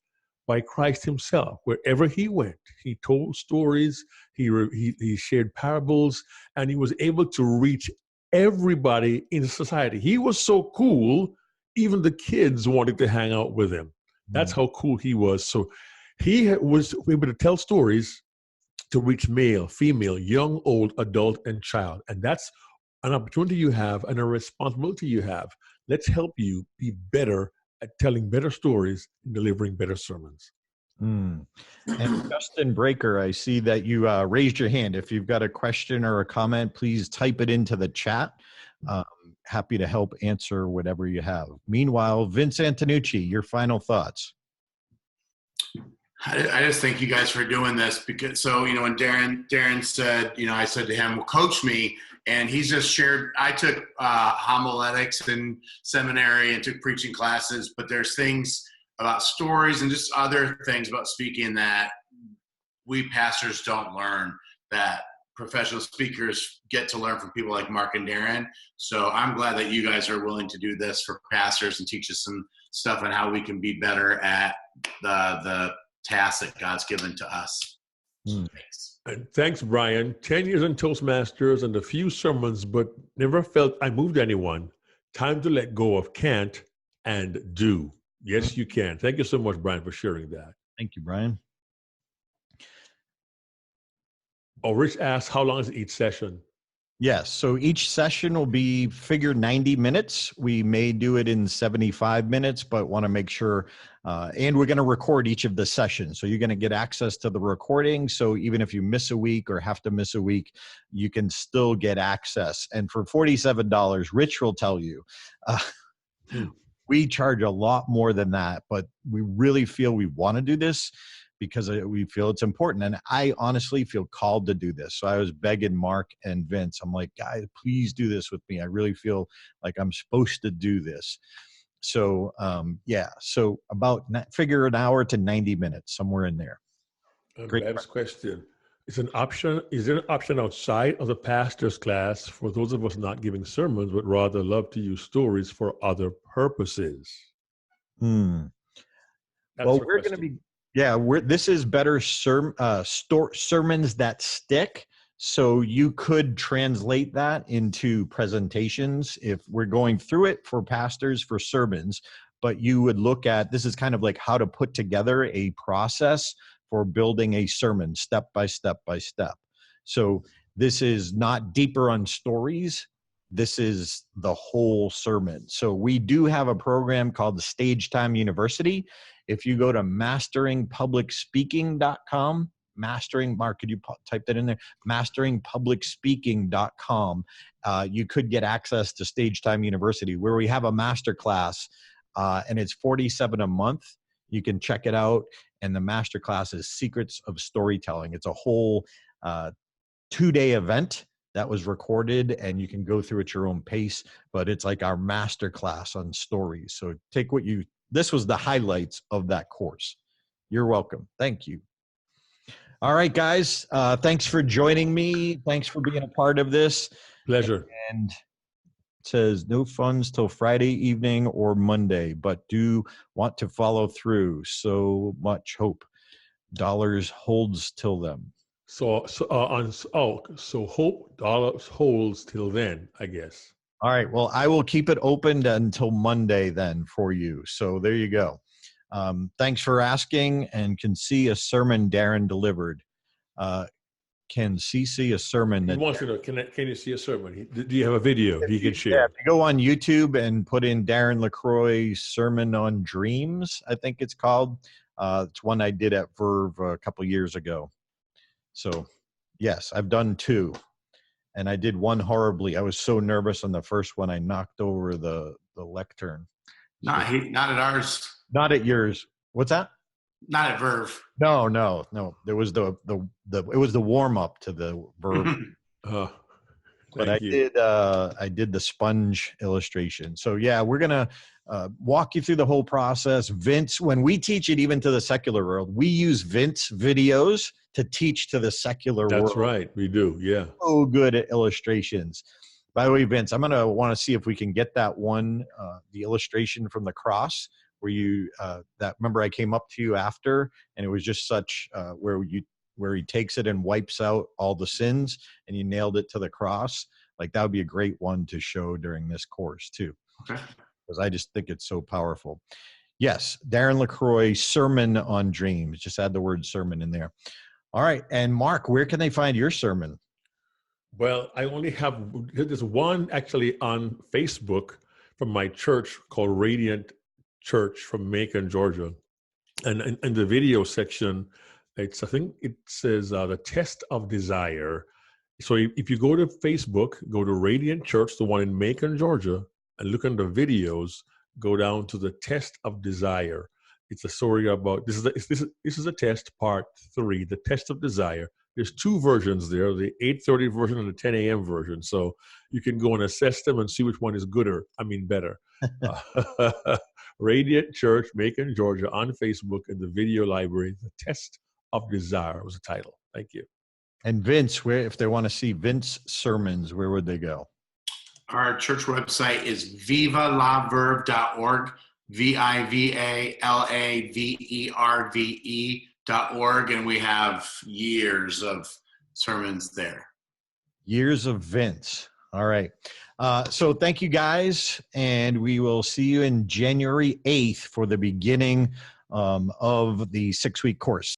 by Christ himself. Wherever he went, he told stories, he shared parables, and he was able to reach everybody in society. He was so cool, even the kids wanted to hang out with him. That's how cool he was. So he was able to tell stories to reach male, female, young, old, adult, and child. And that's an opportunity you have and a responsibility you have. Let's help you be better at telling better stories and delivering better sermons. And Justin Breaker, I see that you raised your hand. If you've got a question or a comment, please type it into the chat. Happy to help answer whatever you have. Meanwhile, Vince Antonucci, your final thoughts. I just thank you guys for doing this because, so, you know, when Darren said, you know, I said to him, well, coach me. And he's just shared, I took homiletics in seminary and took preaching classes, but there's things about stories and just other things about speaking that we pastors don't learn, that professional speakers get to learn from people like Mark and Darren. So I'm glad that you guys are willing to do this for pastors and teach us some stuff on how we can be better at the task that God's given to us. Thanks. And thanks, Brian. 10 years in Toastmasters and a few sermons, but never felt I moved anyone. Time to let go of can't and do. Yes, you can. Thank you so much, Brian, for sharing that. Thank you, Brian. Oh, Rich asked, how long is each session? Yes. So each session will be figure 90 minutes. We may do it in 75 minutes, but want to make sure, and we're going to record each of the sessions. So you're going to get access to the recording. So even if you miss a week or have to miss a week, you can still get access. And for $47, Rich will tell you, we charge a lot more than that, but we really feel we want to do this because we feel it's important. And I honestly feel called to do this. So I was begging Mark and Vince. I'm like, guys, please do this with me. I really feel like I'm supposed to do this. So yeah, so about figure an hour to 90 minutes, somewhere in there. Great question. Is there an option outside of the pastor's class for those of us not giving sermons, but rather love to use stories for other purposes? Well, we're going to be, this is better sermons that stick. So you could translate that into presentations if we're going through it for pastors for sermons, but you would look at, this is kind of like how to put together a process for building a sermon step by step by step. So this is not deeper on stories. This is the whole sermon. So we do have a program called the Stage Time University. If you go to masteringpublicspeaking.com, Mark, could you type that in there? Masteringpublicspeaking.com. You could get access to Stage Time University, where we have a master class, and it's $47 a month. You can check it out. And the master class is Secrets of Storytelling. It's a whole 2-day event that was recorded, and you can go through at your own pace, but it's like our master class on stories. So take this was the highlights of that course. You're welcome. Thank you. All right, guys. Thanks for joining me. Thanks for being a part of this. Pleasure. And it says no funds till Friday evening or Monday, but do want to follow through. So much hope. Dollars holds till then. So hope dollars holds till then, I guess. All right. Well, I will keep it open until Monday then for you. So there you go. Thanks for asking, and can see a sermon Darren delivered. Can see a sermon that he wants to know, can you see a sermon? Do you have a video he can share? Yeah, if you go on YouTube and put in Darren LaCroix Sermon on Dreams, I think it's called. It's one I did at Verve a couple years ago. So yes, I've done 2. And I did one horribly. I was so nervous on the first one, I knocked over the lectern. Not at ours. Not at yours. What's that? Not at Verve. No. There was it was the warm up to the Verve. But Thank you. I did the sponge illustration. So yeah, we're gonna walk you through the whole process. Vince, when we teach it even to the secular world, we use Vince videos to teach to the secular world. That's right. We do. Yeah. So good at illustrations. By the way, Vince, I'm gonna want to see if we can get that one, the illustration from the cross where you that remember I came up to you after, and it was just such where he takes it and wipes out all the sins, and you nailed it to the cross. Like that would be a great one to show during this course too. Okay. Because I just think it's so powerful. Yes, Darren LaCroix, Sermon on Dreams. Just add the word sermon in there. All right, and Mark, where can they find your sermon? Well, I only have, there's one actually on Facebook from my church called Radiant Church from Macon, Georgia. And in the video section, I think it says the test of desire. So if you go to Facebook, go to Radiant Church, the one in Macon, Georgia, and look under videos, go down to the test of desire. It's a story about, this is a test, part 3, the test of desire. There's 2 versions there, the 8:30 version and the 10 a.m. version. So you can go and assess them and see which one is better. Radiant Church, Macon, Georgia, on Facebook in the video library, the test of desire was the title. Thank you. And Vince, where if they want to see Vince sermons, where would they go? Our church website is vivalaverve.org, vivalaverve.org, and we have years of sermons there. Years of Vince. All right. So thank you guys, and we will see you in January 8th for the beginning of the 6-week course.